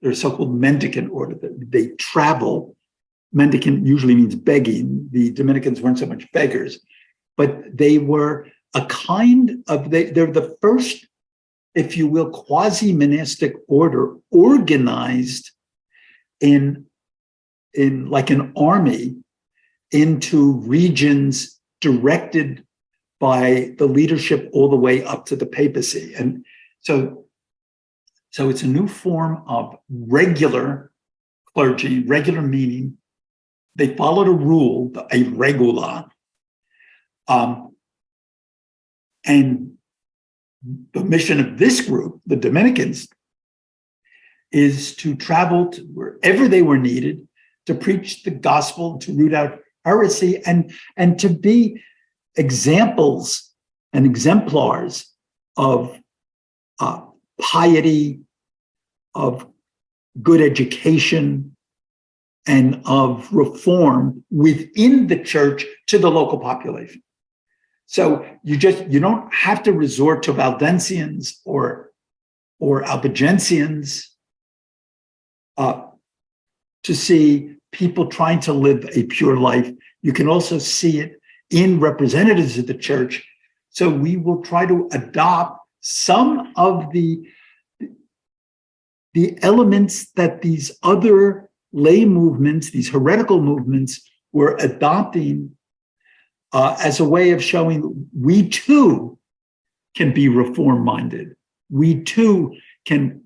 They're a so-called mendicant order. They travel. Mendicant usually means begging. The Dominicans weren't so much beggars, but they were a kind of, they're the first, if you will, quasi-monastic order organized in like an army into regions directed by the leadership all the way up to the papacy. And so it's a new form of regular clergy, regular meaning. They followed a rule, a regula, and the mission of this group, the Dominicans, is to travel to wherever they were needed to preach the gospel, to root out heresy, and to be examples and exemplars of piety, of good education, and of reform within the church to the local population. So you don't have to resort to Valdensians or Albigensians to see people trying to live a pure life. You can also see it in representatives of the church. So we will try to adopt some of the elements that these other lay movements, these heretical movements, were adopting as a way of showing we too can be reform-minded. We too can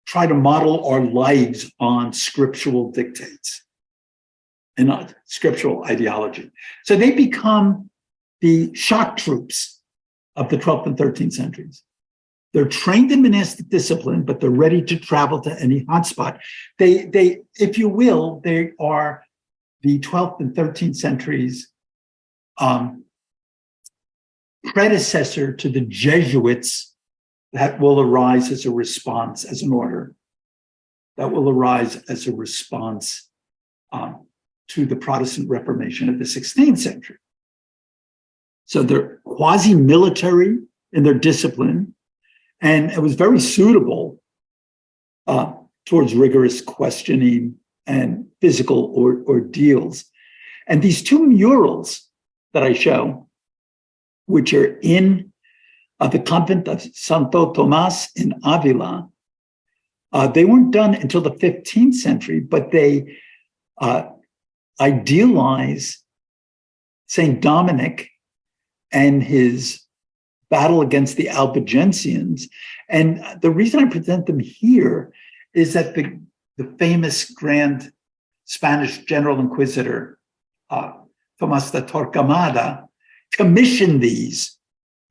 try to model our lives on scriptural dictates and not scriptural ideology. So they become the shock troops of the 12th and 13th centuries. They're trained in monastic discipline, but they're ready to travel to any hotspot. They, if you will, they are the 12th and 13th centuries predecessor to the Jesuits that will arise as a response, as an order, that will arise as a response to the Protestant Reformation of the 16th century. So they're quasi-military in their discipline, and it was very suitable towards rigorous questioning and physical ordeals. And these two murals that I show, which are in the convent of Santo Tomas in Avila, they weren't done until the 15th century, but they idealize St. Dominic and his battle against the Albigensians. And the reason I present them here is that the famous grand Spanish General Inquisitor, Tomas de Torquemada, commissioned these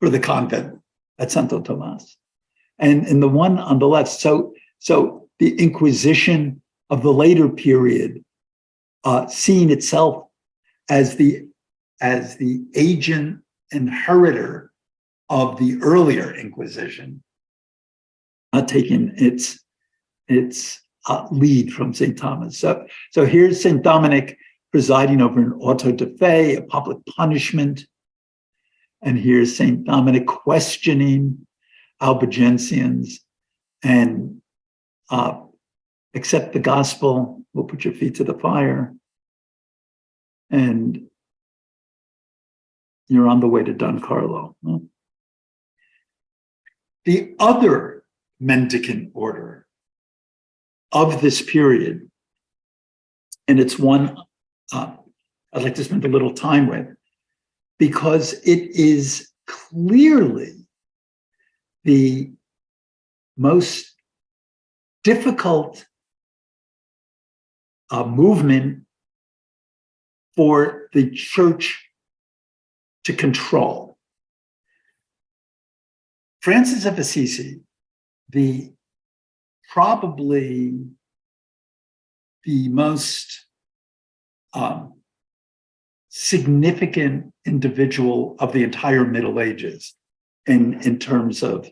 for the convent at Santo Tomas. And in the one on the left, so the Inquisition of the later period, seeing itself as the agent inheritor of the earlier Inquisition, taking its lead from St. Thomas. So here's St. Dominic presiding over an auto de fe, a public punishment. And here's St. Dominic questioning Albigensians and accept the gospel, we'll put your feet to the fire, and you're on the way to Don Carlo. The other mendicant order of this period, and it's one I'd like to spend a little time with, because it is clearly the most difficult movement for the church to control. Francis of Assisi, probably the most significant individual of the entire Middle Ages in terms of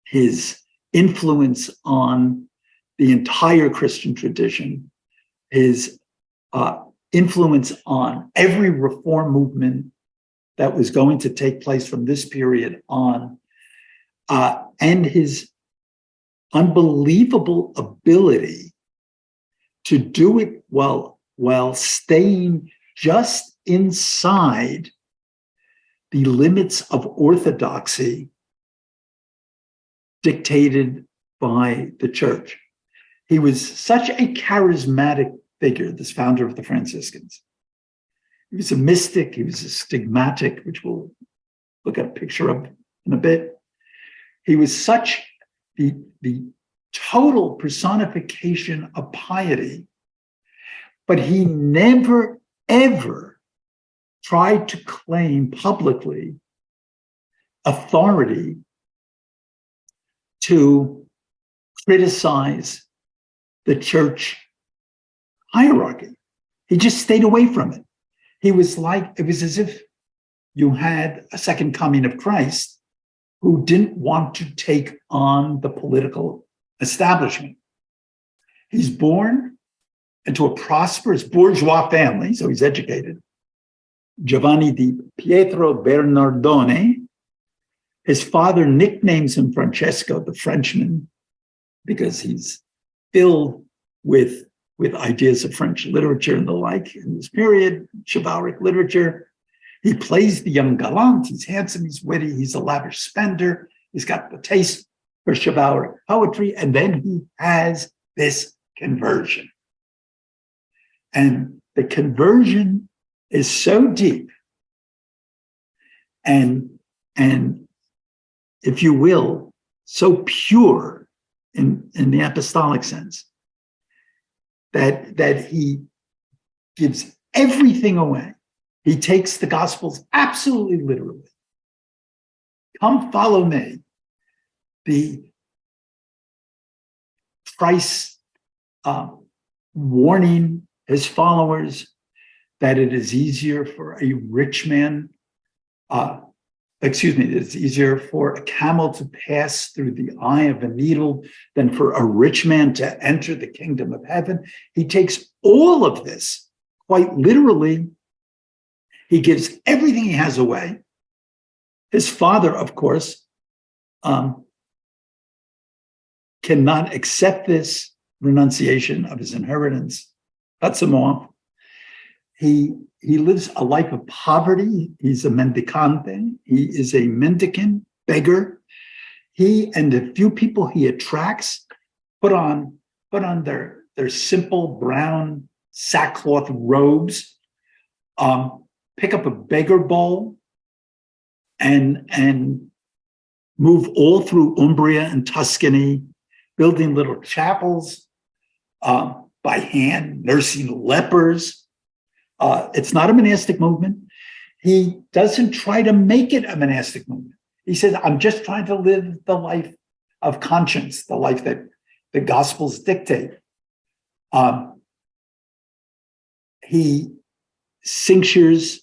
his influence on the entire Christian tradition, his influence on every reform movement that was going to take place from this period on, and his unbelievable ability to do it while staying just inside the limits of orthodoxy dictated by the church. He was such a charismatic figure, this founder of the Franciscans. He was a mystic, he was a stigmatic, which we'll look at a picture of in a bit. He was such the total personification of piety, but he never, ever tried to claim publicly authority to criticize the church hierarchy. He just stayed away from it. It was as if you had a second coming of Christ who didn't want to take on the political establishment. He's born into a prosperous bourgeois family, so he's educated. Giovanni di Pietro Bernardone. His father nicknames him Francesco, the Frenchman, because he's filled with ideas of French literature and the like in this period, chivalric literature. He plays the young gallant. He's handsome, he's witty, he's a lavish spender. He's got the taste for chivalric poetry. And then he has this conversion. And the conversion is so deep and if you will, so pure in the apostolic sense that he gives everything away. He takes the Gospels absolutely literally. Come follow me. The Christ warning his followers that it is easier for a rich man, it's easier for a camel to pass through the eye of a needle than for a rich man to enter the kingdom of heaven. He takes all of this quite literally. He gives everything he has away. His father, of course, cannot accept this renunciation of his inheritance, cuts him off. He lives a life of poverty. He's a mendicante. He is a mendicant, beggar. He and the few people he attracts put on their simple brown sackcloth robes, pick up a beggar bowl, and move all through Umbria and Tuscany, building little chapels by hand, nursing lepers. It's not a monastic movement. He doesn't try to make it a monastic movement. He says, I'm just trying to live the life of conscience, the life that the Gospels dictate. He cinctures,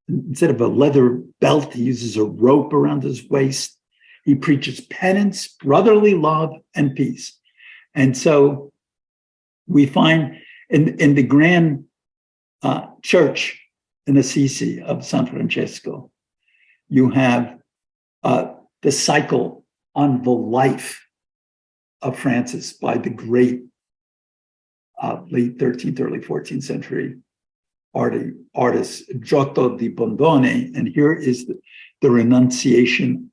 instead of a leather belt, he uses a rope around his waist. He preaches penance, brotherly love, and peace. And so we find in the grand church in Assisi of San Francesco, you have the cycle on the life of Francis by the great late 13th, early 14th century artist Giotto di Bondone. And here is the renunciation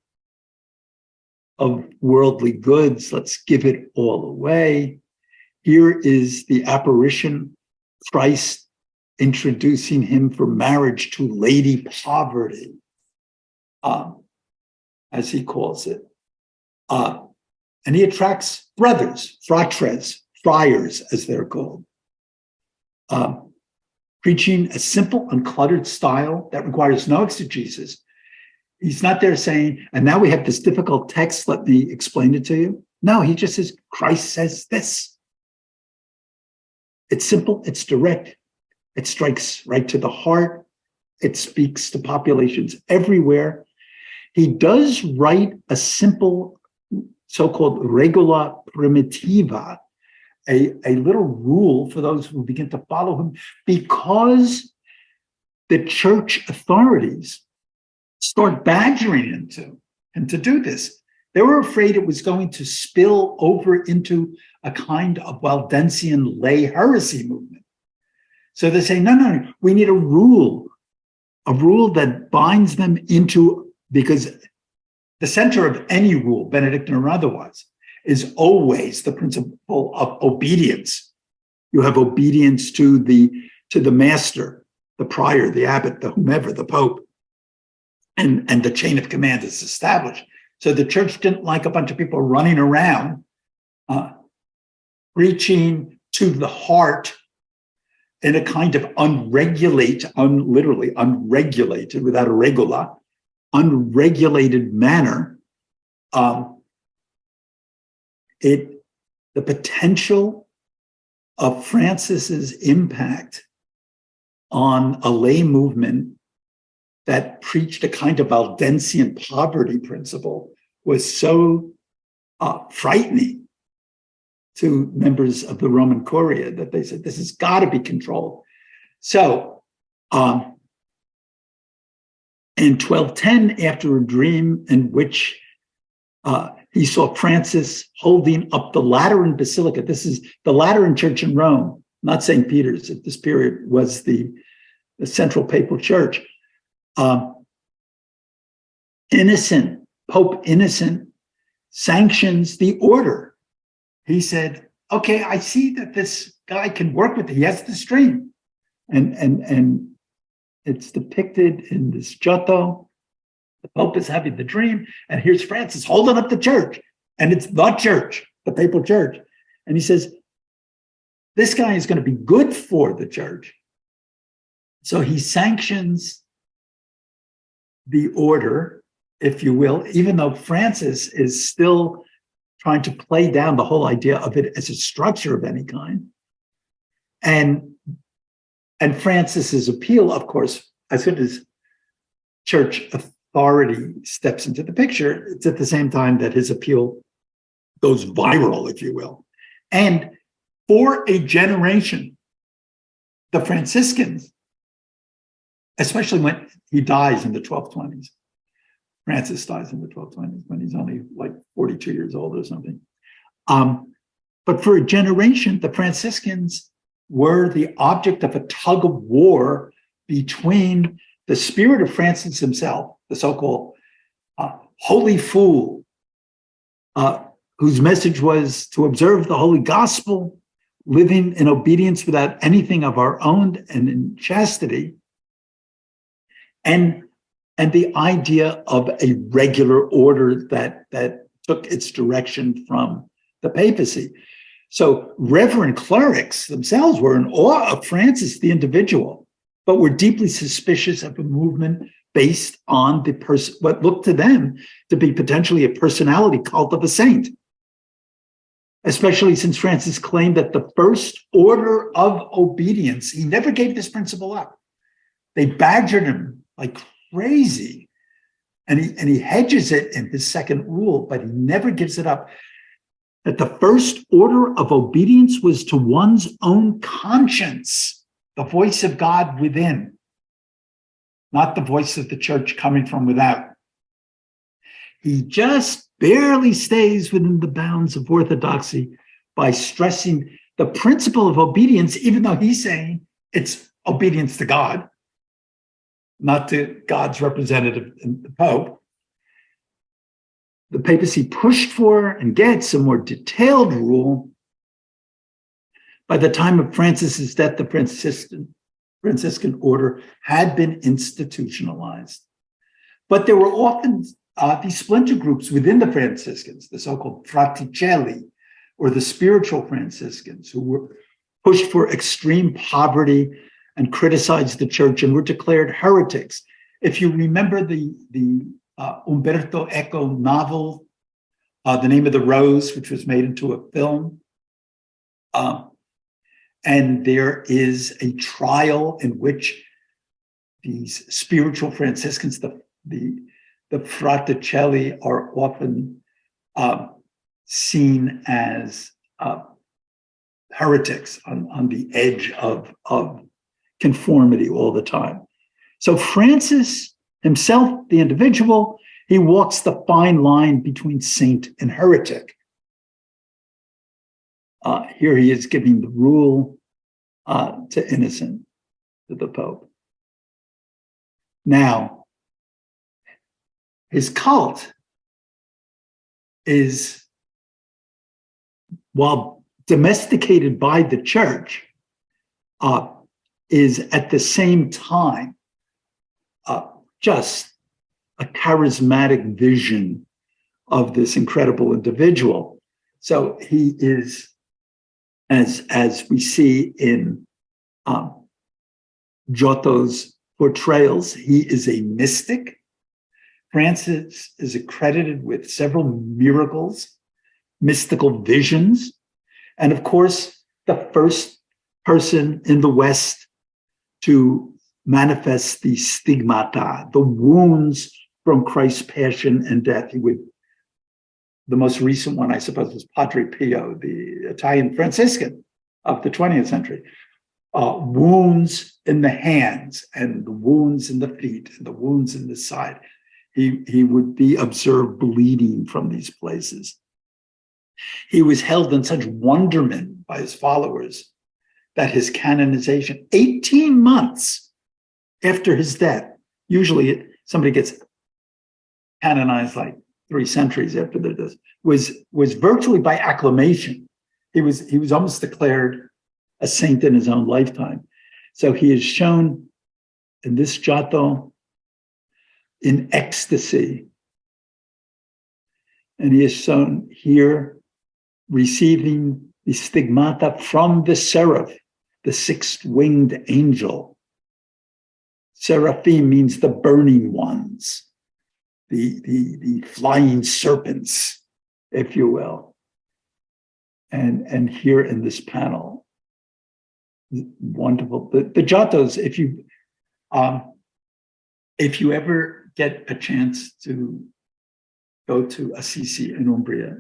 of worldly goods. Let's give it all away. Here is the apparition, Christ introducing him for marriage to Lady Poverty, as he calls it. And he attracts brothers, fratres, friars, as they're called. preaching a simple, uncluttered style that requires no exegesis. He's not there saying, and now we have this difficult text, let me explain it to you. No, he just says, Christ says this. It's simple, it's direct, it strikes right to the heart, it speaks to populations everywhere. He does write a simple so-called regula primitiva, a little rule for those who begin to follow him, because the church authorities start badgering him to do this. They were afraid it was going to spill over into a kind of Waldensian lay heresy movement. So they say, no, we need a rule that binds them into, because the center of any rule, Benedictine or otherwise, is always the principle of obedience. You have obedience to the master, the prior, the abbot, the whomever, the pope, and the chain of command is established. So the church didn't like a bunch of people running around preaching to the heart in a kind of literally unregulated, without a regula, unregulated manner. The potential of Francis's impact on a lay movement that preached a kind of Waldensian poverty principle was so frightening to members of the Roman Curia that they said, this has got to be controlled. So in 1210, after a dream in which he saw Francis holding up the Lateran Basilica. This is the Lateran Church in Rome, not St. Peter's at this period, was the central papal church. Pope Innocent sanctions the order. He said, okay, I see that this guy can work with it. He has this dream. And it's depicted in this Giotto. The Pope is having the dream, and here's Francis holding up the church, and it's the church, the papal church. And he says, this guy is going to be good for the church. So he sanctions the order, if you will, even though Francis is still trying to play down the whole idea of it as a structure of any kind. And Francis's appeal, of course, as soon as church authority steps into the picture, it's at the same time that his appeal goes viral, if you will. And for a generation, the Franciscans, especially when he dies in the 1220s, Francis dies in the 1220s when he's only like 42 years old or something. But for a generation, the Franciscans were the object of a tug of war between the spirit of Francis himself, the so-called holy fool, whose message was to observe the holy gospel, living in obedience without anything of our own and in chastity, and the idea of a regular order that took its direction from the papacy. So reverend clerics themselves were in awe of Francis, the individual, but were deeply suspicious of a movement based on what looked to them to be potentially a personality cult of a saint, especially since Francis claimed that the first order of obedience, he never gave this principle up. They badgered him like crazy, and he hedges it in his second rule, but he never gives it up. That the first order of obedience was to one's own conscience, the voice of God within, not the voice of the church coming from without. He just barely stays within the bounds of orthodoxy by stressing the principle of obedience, even though he's saying it's obedience to God, not to God's representative in the Pope. The papacy pushed for and gets a more detailed rule. By the time of Francis's death, the Franciscan order had been institutionalized. But there were often these splinter groups within the Franciscans, the so-called fraticelli, or the spiritual Franciscans, who were pushed for extreme poverty and criticized the church and were declared heretics. If you remember the Umberto Eco novel, The Name of the Rose, which was made into a film, and there is a trial in which these spiritual Franciscans, the Fraticelli, are often seen as heretics on the edge of conformity all the time. So Francis himself, the individual, he walks the fine line between saint and heretic. Here he is giving the rule to Innocent, to the Pope. Now, his cult is, while domesticated by the church, is at the same time just a charismatic vision of this incredible individual. So he is, as we see in Giotto's portrayals, he is a mystic. Francis is accredited with several miracles, mystical visions, and of course, the first person in the West to manifest the stigmata, the wounds from Christ's passion and death. The most recent one, I suppose, was Padre Pio, the Italian Franciscan of the 20th century. Wounds in the hands and the wounds in the feet and the wounds in the side. He would be observed bleeding from these places. He was held in such wonderment by his followers that his canonization, 18 months after his death, usually somebody gets canonized like 3 centuries after their death, was virtually by acclamation. He was almost declared a saint in his own lifetime. So he is shown in this Giotto in ecstasy. And he is shown here receiving the stigmata from the seraph, the six-winged angel. Seraphim means the burning ones, the flying serpents, if you will. And here in this panel, wonderful. The Giottos, if you ever get a chance to go to Assisi in Umbria,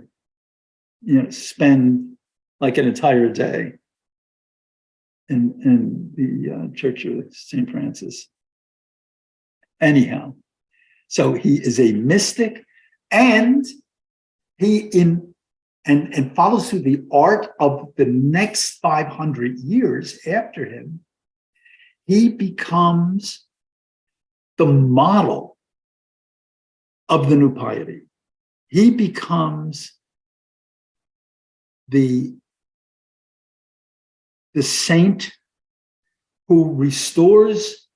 spend like an entire day in the Church of St. Francis. Anyhow, so he is a mystic, and and follows through the art of the next 500 years after him. He becomes the model of the new piety. He becomes the saint who restores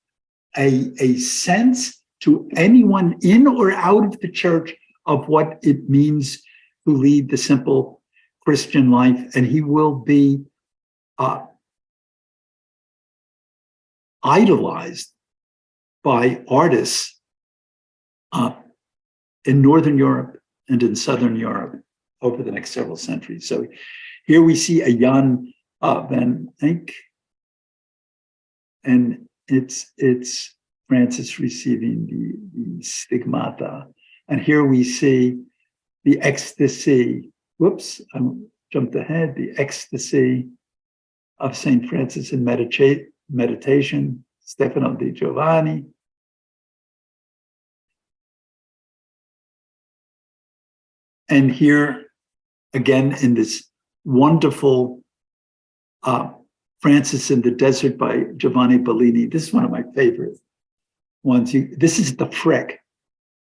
a sense to anyone in or out of the church of what it means to lead the simple Christian life. And he will be idolized by artists in Northern Europe and in Southern Europe over the next several centuries. So here we see a Jan van Eyck, and it's Francis receiving the stigmata. And here we see the ecstasy. Whoops, I jumped ahead. The ecstasy of St. Francis in meditation, Stefano di Giovanni. And here, again, in this wonderful Francis in the Desert by Giovanni Bellini. This is one of my favorite ones. This is the Frick.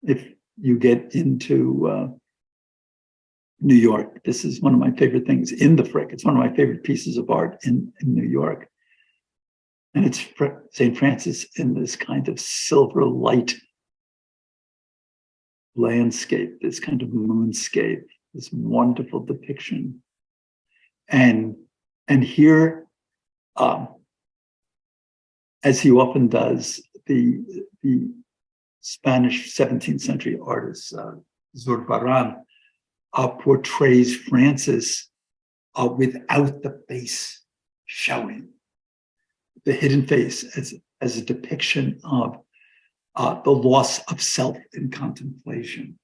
If you get into New York, this is one of my favorite things in the Frick. It's one of my favorite pieces of art in New York. And it's St. Francis in this kind of silver light landscape, this kind of moonscape, this wonderful depiction. And here as he often does, the Spanish 17th century artist Zurbarán portrays Francis without the face showing, the hidden face as a depiction of the loss of self in contemplation.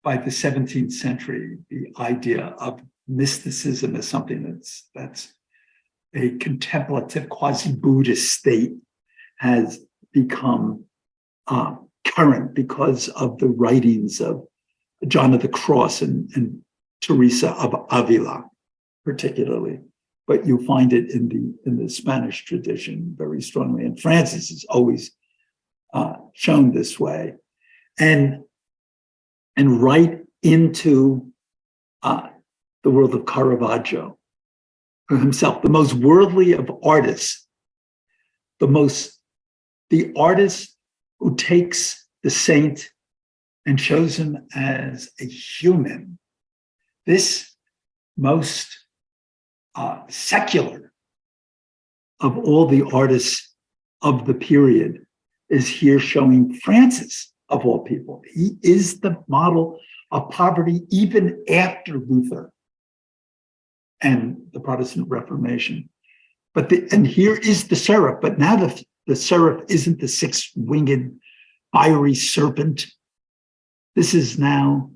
By the 17th century, the idea of mysticism as something that's a contemplative quasi-Buddhist state has become current because of the writings of John of the Cross and Teresa of Avila, particularly. But you find it in the Spanish tradition very strongly, and Francis is always shown this way, and right into the world of Caravaggio himself, the most worldly of artists, the artist who takes the saint and shows him as a human. This most secular of all the artists of the period is here showing Francis, of all people. He is the model of poverty even after Luther and the Protestant Reformation. And here is the seraph, but now the seraph isn't the six-winged fiery serpent. This is now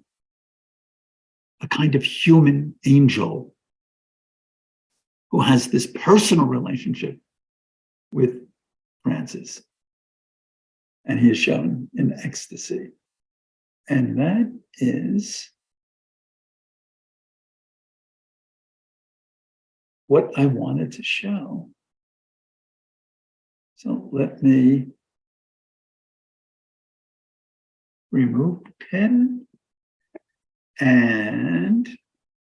a kind of human angel who has this personal relationship with Francis. And he is shown in ecstasy. And that is what I wanted to show. So let me remove the pen. And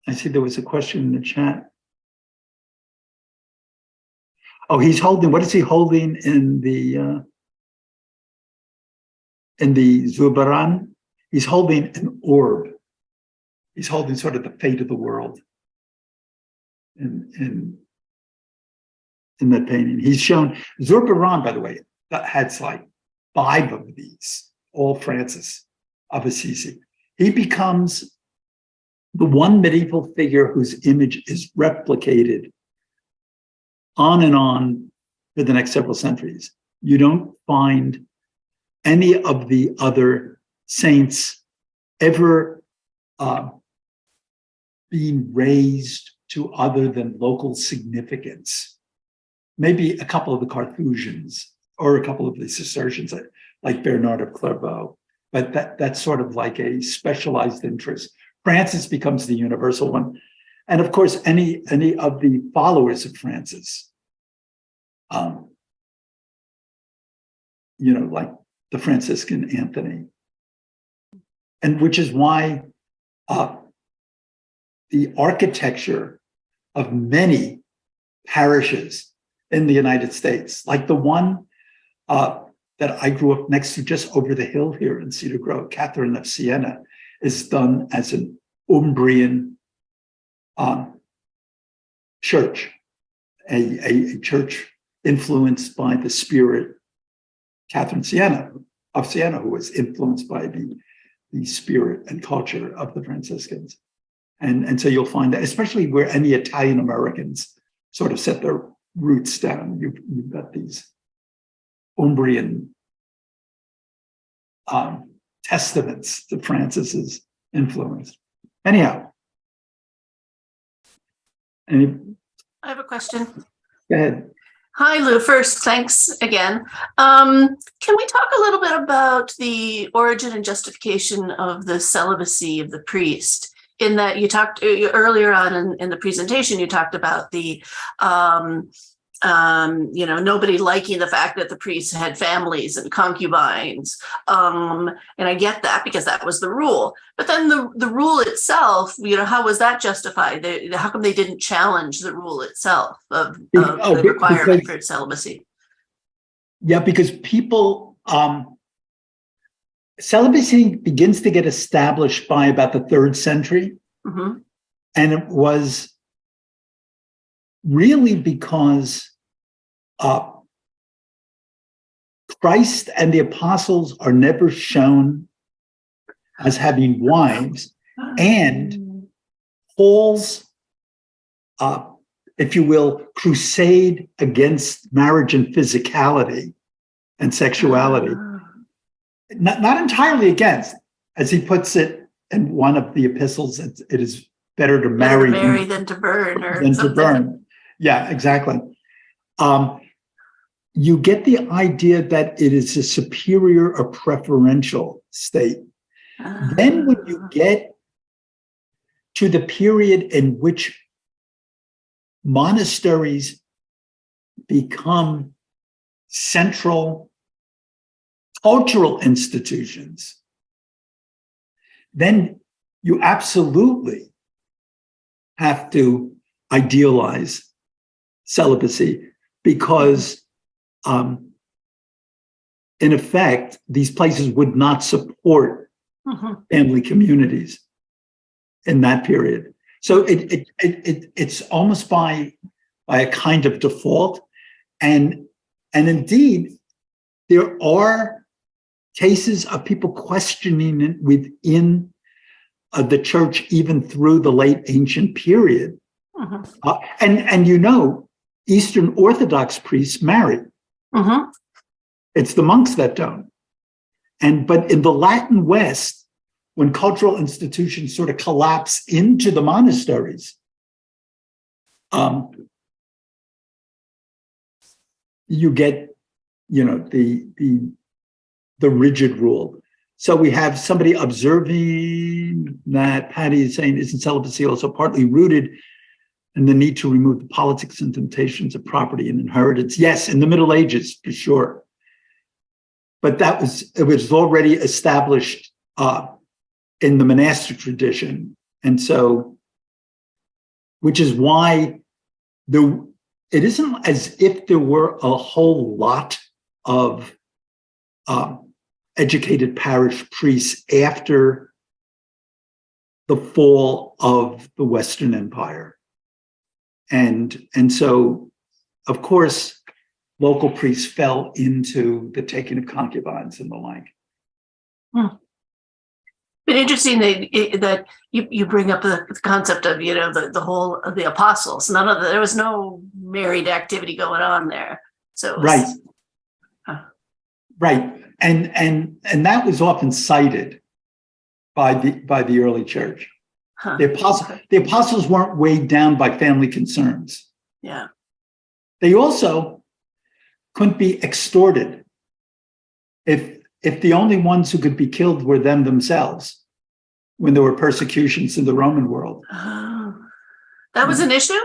I see there was a question in the chat. Oh, he's holding, what is he holding in the Zurbarán? He's holding an orb. He's holding sort of the fate of the world in that painting. He's shown, Zurbarán, by the way, that had like 5 of these, all Francis of Assisi. He becomes the one medieval figure whose image is replicated on and on for the next several centuries. You don't find any of the other saints ever being raised to other than local significance. Maybe a couple of the Carthusians or a couple of the Cistercians, like Bernard of Clairvaux, but that's sort of like a specialized interest. Francis becomes the universal one. And of course, any of the followers of Francis, like the Franciscan Anthony, and which is why the architecture of many parishes in the United States, like the one that I grew up next to just over the hill here in Cedar Grove, Catherine of Siena, is done as an Umbrian church, a church influenced by the spirit, Catherine of Siena, who was influenced by the spirit and culture of the Franciscans. And so you'll find that, especially where any Italian Americans sort of set their roots down, you've got these Umbrian testaments to Francis's influence. Anyhow. I have a question. Go ahead. Hi, Lou. First, thanks again. Can we talk a little bit about the origin and justification of the celibacy of the priest? In that you talked earlier on in the presentation, you talked about the nobody liking the fact that the priests had families and concubines. And I get that because that was the rule. But then the rule itself, how was that justified? How come they didn't challenge the rule itself of the requirement for celibacy? Yeah, because people, celibacy begins to get established by about the 3rd century. Mm-hmm. And it was really because Christ and the apostles are never shown as having wives, and Paul's, if you will, crusade against marriage and physicality and sexuality, not entirely against, as he puts it in one of the epistles, it is better to marry than to burn, or than something. to burn. Yeah, exactly. You get the idea that it is a superior or preferential state. Then when you get to the period in which monasteries become central cultural institutions, then you absolutely have to idealize celibacy, because in effect, these places would not support family communities in that period. So it's almost by a kind of default, and indeed there are cases of people questioning it within the church even through the late ancient period. And you know, Eastern Orthodox priests marry. It's the monks that don't. But in the Latin West, when cultural institutions sort of collapse into the monasteries, you get, you know, the rigid rule. So we have somebody observing that Patty is saying, isn't celibacy also partly rooted in the need to remove the politics and temptations of property and inheritance? Yes, in the Middle Ages, for sure. But it was already established in the monastic tradition. And so, which is why it isn't as if there were a whole lot of educated parish priests after the fall of the Western Empire. And so, of course, local priests fell into the taking of concubines and the like. But interesting that you bring up the concept of, you know, the whole of the apostles. There was no married activity going on there. So right. And that was often cited by the early church. The apostles weren't weighed down by family concerns. Yeah. They also couldn't be extorted if the only ones who could be killed were them themselves when there were persecutions in the Roman world. That was an issue?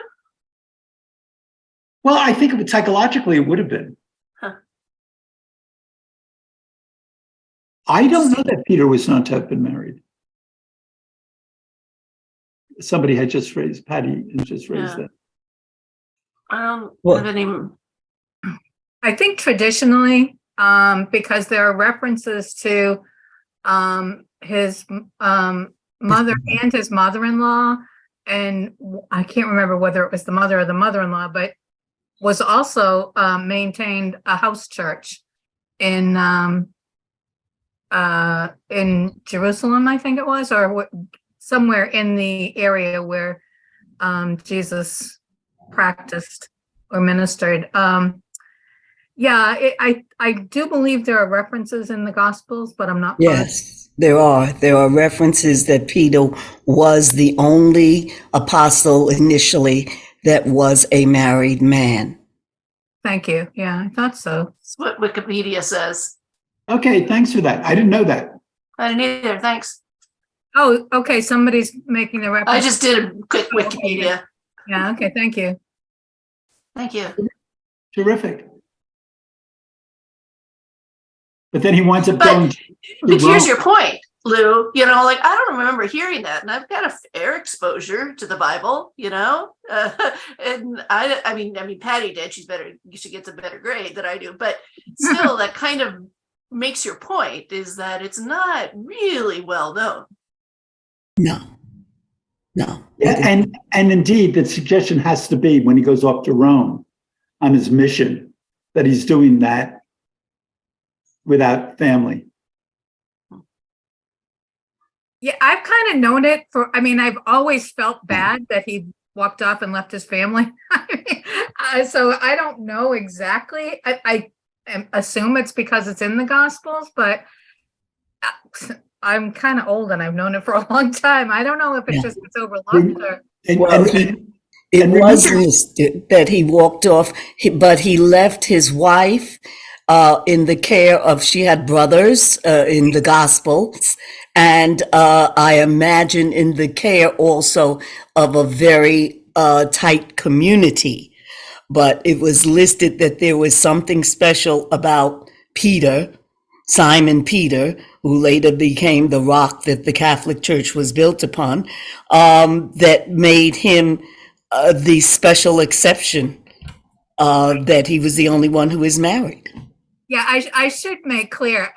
Well, I think psychologically it would have been. I don't know that Peter was not to have been married. Somebody had just raised, Patty had just raised that. I don't have any. I think traditionally, because there are references to his mother and his mother-in-law, and I can't remember whether it was the mother or the mother-in-law, but was also maintained a house church in Jerusalem, I think it was, or somewhere in the area where Jesus practiced or ministered. I do believe there are references in the Gospels, but I'm not. Yes, there are references that Peter was the only apostle initially that was a married man. Thank you. Yeah, I thought so. That's what Wikipedia says. Okay, thanks for that. I didn't know that. I didn't either. Thanks. Oh, okay. Somebody's making the reference. I just did a quick Wikipedia. Yeah. Okay. Thank you. Thank you. Terrific. But then he winds up going. But here's your point, Lou. You know, like, I don't remember hearing that, and I've got a fair exposure to the Bible. You know, and I mean, Patty did. She gets a better grade than I do. But still, that kind of makes your point, is that it's not really well known. No. Yeah, and indeed, the suggestion has to be when he goes off to Rome on his mission that he's doing that without family. Yeah, I've kind of known it I've always felt bad that he walked off and left his family. So I don't know exactly. I assume it's because it's in the Gospels, but I'm kind of old and I've known it for a long time. I don't know if it's just it's overlooked or. It was listed that he walked off, but he left his wife in the care of, she had brothers in the Gospels, and I imagine in the care also of a very tight community. But it was listed that there was something special about Peter, Simon Peter, who later became the rock that the Catholic Church was built upon, that made him the special exception, that he was the only one who was married. Yeah, I should make clear,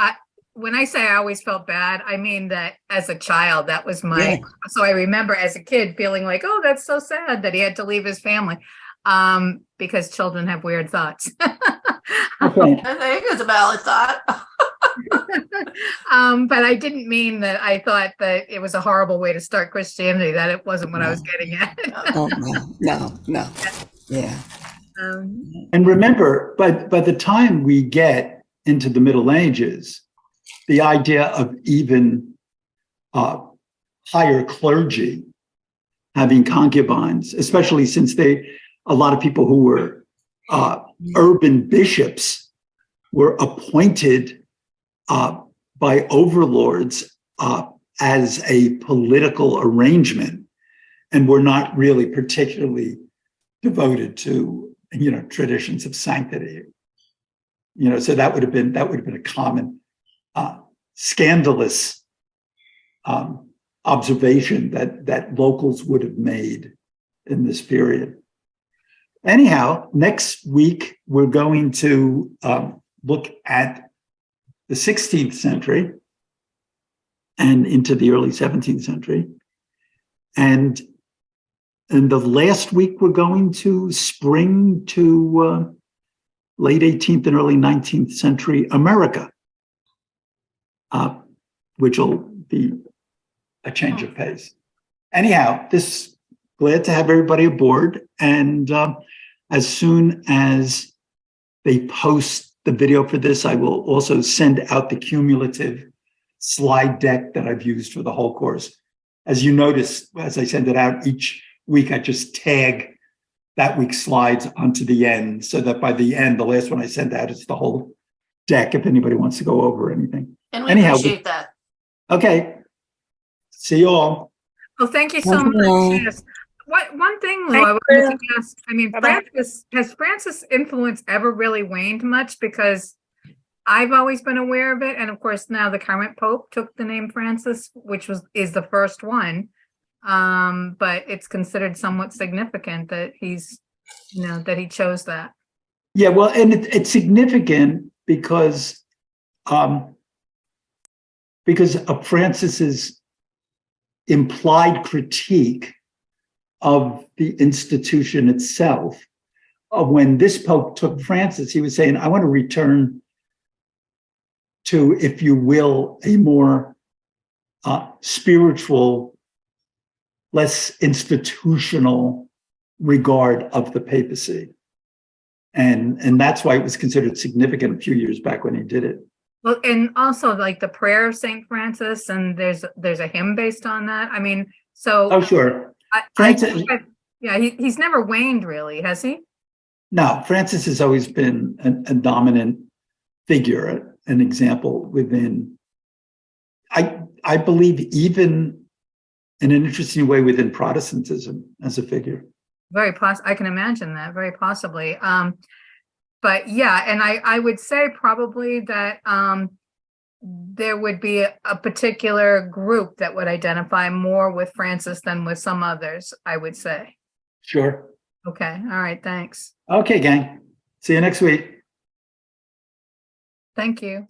when I say I always felt bad, I mean that as a child, that was so I remember as a kid feeling like, oh, that's so sad that he had to leave his family, because children have weird thoughts. Okay. I think it's a valid thought. But I didn't mean that I thought that it was a horrible way to start Christianity. That it wasn't what I was getting at. Oh, no. Yeah. And remember, by the time we get into the Middle Ages, the idea of even higher clergy having concubines, especially since a lot of people who were urban bishops were appointed by overlords as a political arrangement, and were not really particularly devoted to traditions of sanctity. So that would have been a common scandalous observation that locals would have made in this period. Anyhow, next week we're going to look at the 16th century and into the early 17th century. And in the last week, we're going to spring to late 18th and early 19th century America, which will be a change of pace. Anyhow, glad to have everybody aboard. And as soon as they post the video for this, I will also send out the cumulative slide deck that I've used for the whole course. As you notice, as I send it out each week, I just tag that week's slides onto the end, so that by the end, the last one I send out is the whole deck if anybody wants to go over anything. And we appreciate that. Okay. See you all. Well, thank you so much. Yes. One thing, Lou, I wanted to ask, has Francis' influence ever really waned much? Because I've always been aware of it. And of course, now the current Pope took the name Francis, which is the first one. But it's considered somewhat significant that that he chose that. Yeah, well, and it's significant because of Francis's implied critique of the institution itself. When this Pope took Francis, he was saying, I want to return to, if you will, a more spiritual, less institutional regard of the papacy. And that's why it was considered significant a few years back when he did it. Well, and also like the prayer of St. Francis, and there's a hymn based on that. Oh, sure. Francis, he's never waned, really, has he? No, Francis has always been a dominant figure, an example within, I believe, even in an interesting way within Protestantism as a figure. I can imagine that, very possibly. But yeah, and I would say probably that there would be a particular group that would identify more with Francis than with some others, I would say. Sure. Okay. All right. Thanks. Okay, gang. See you next week. Thank you.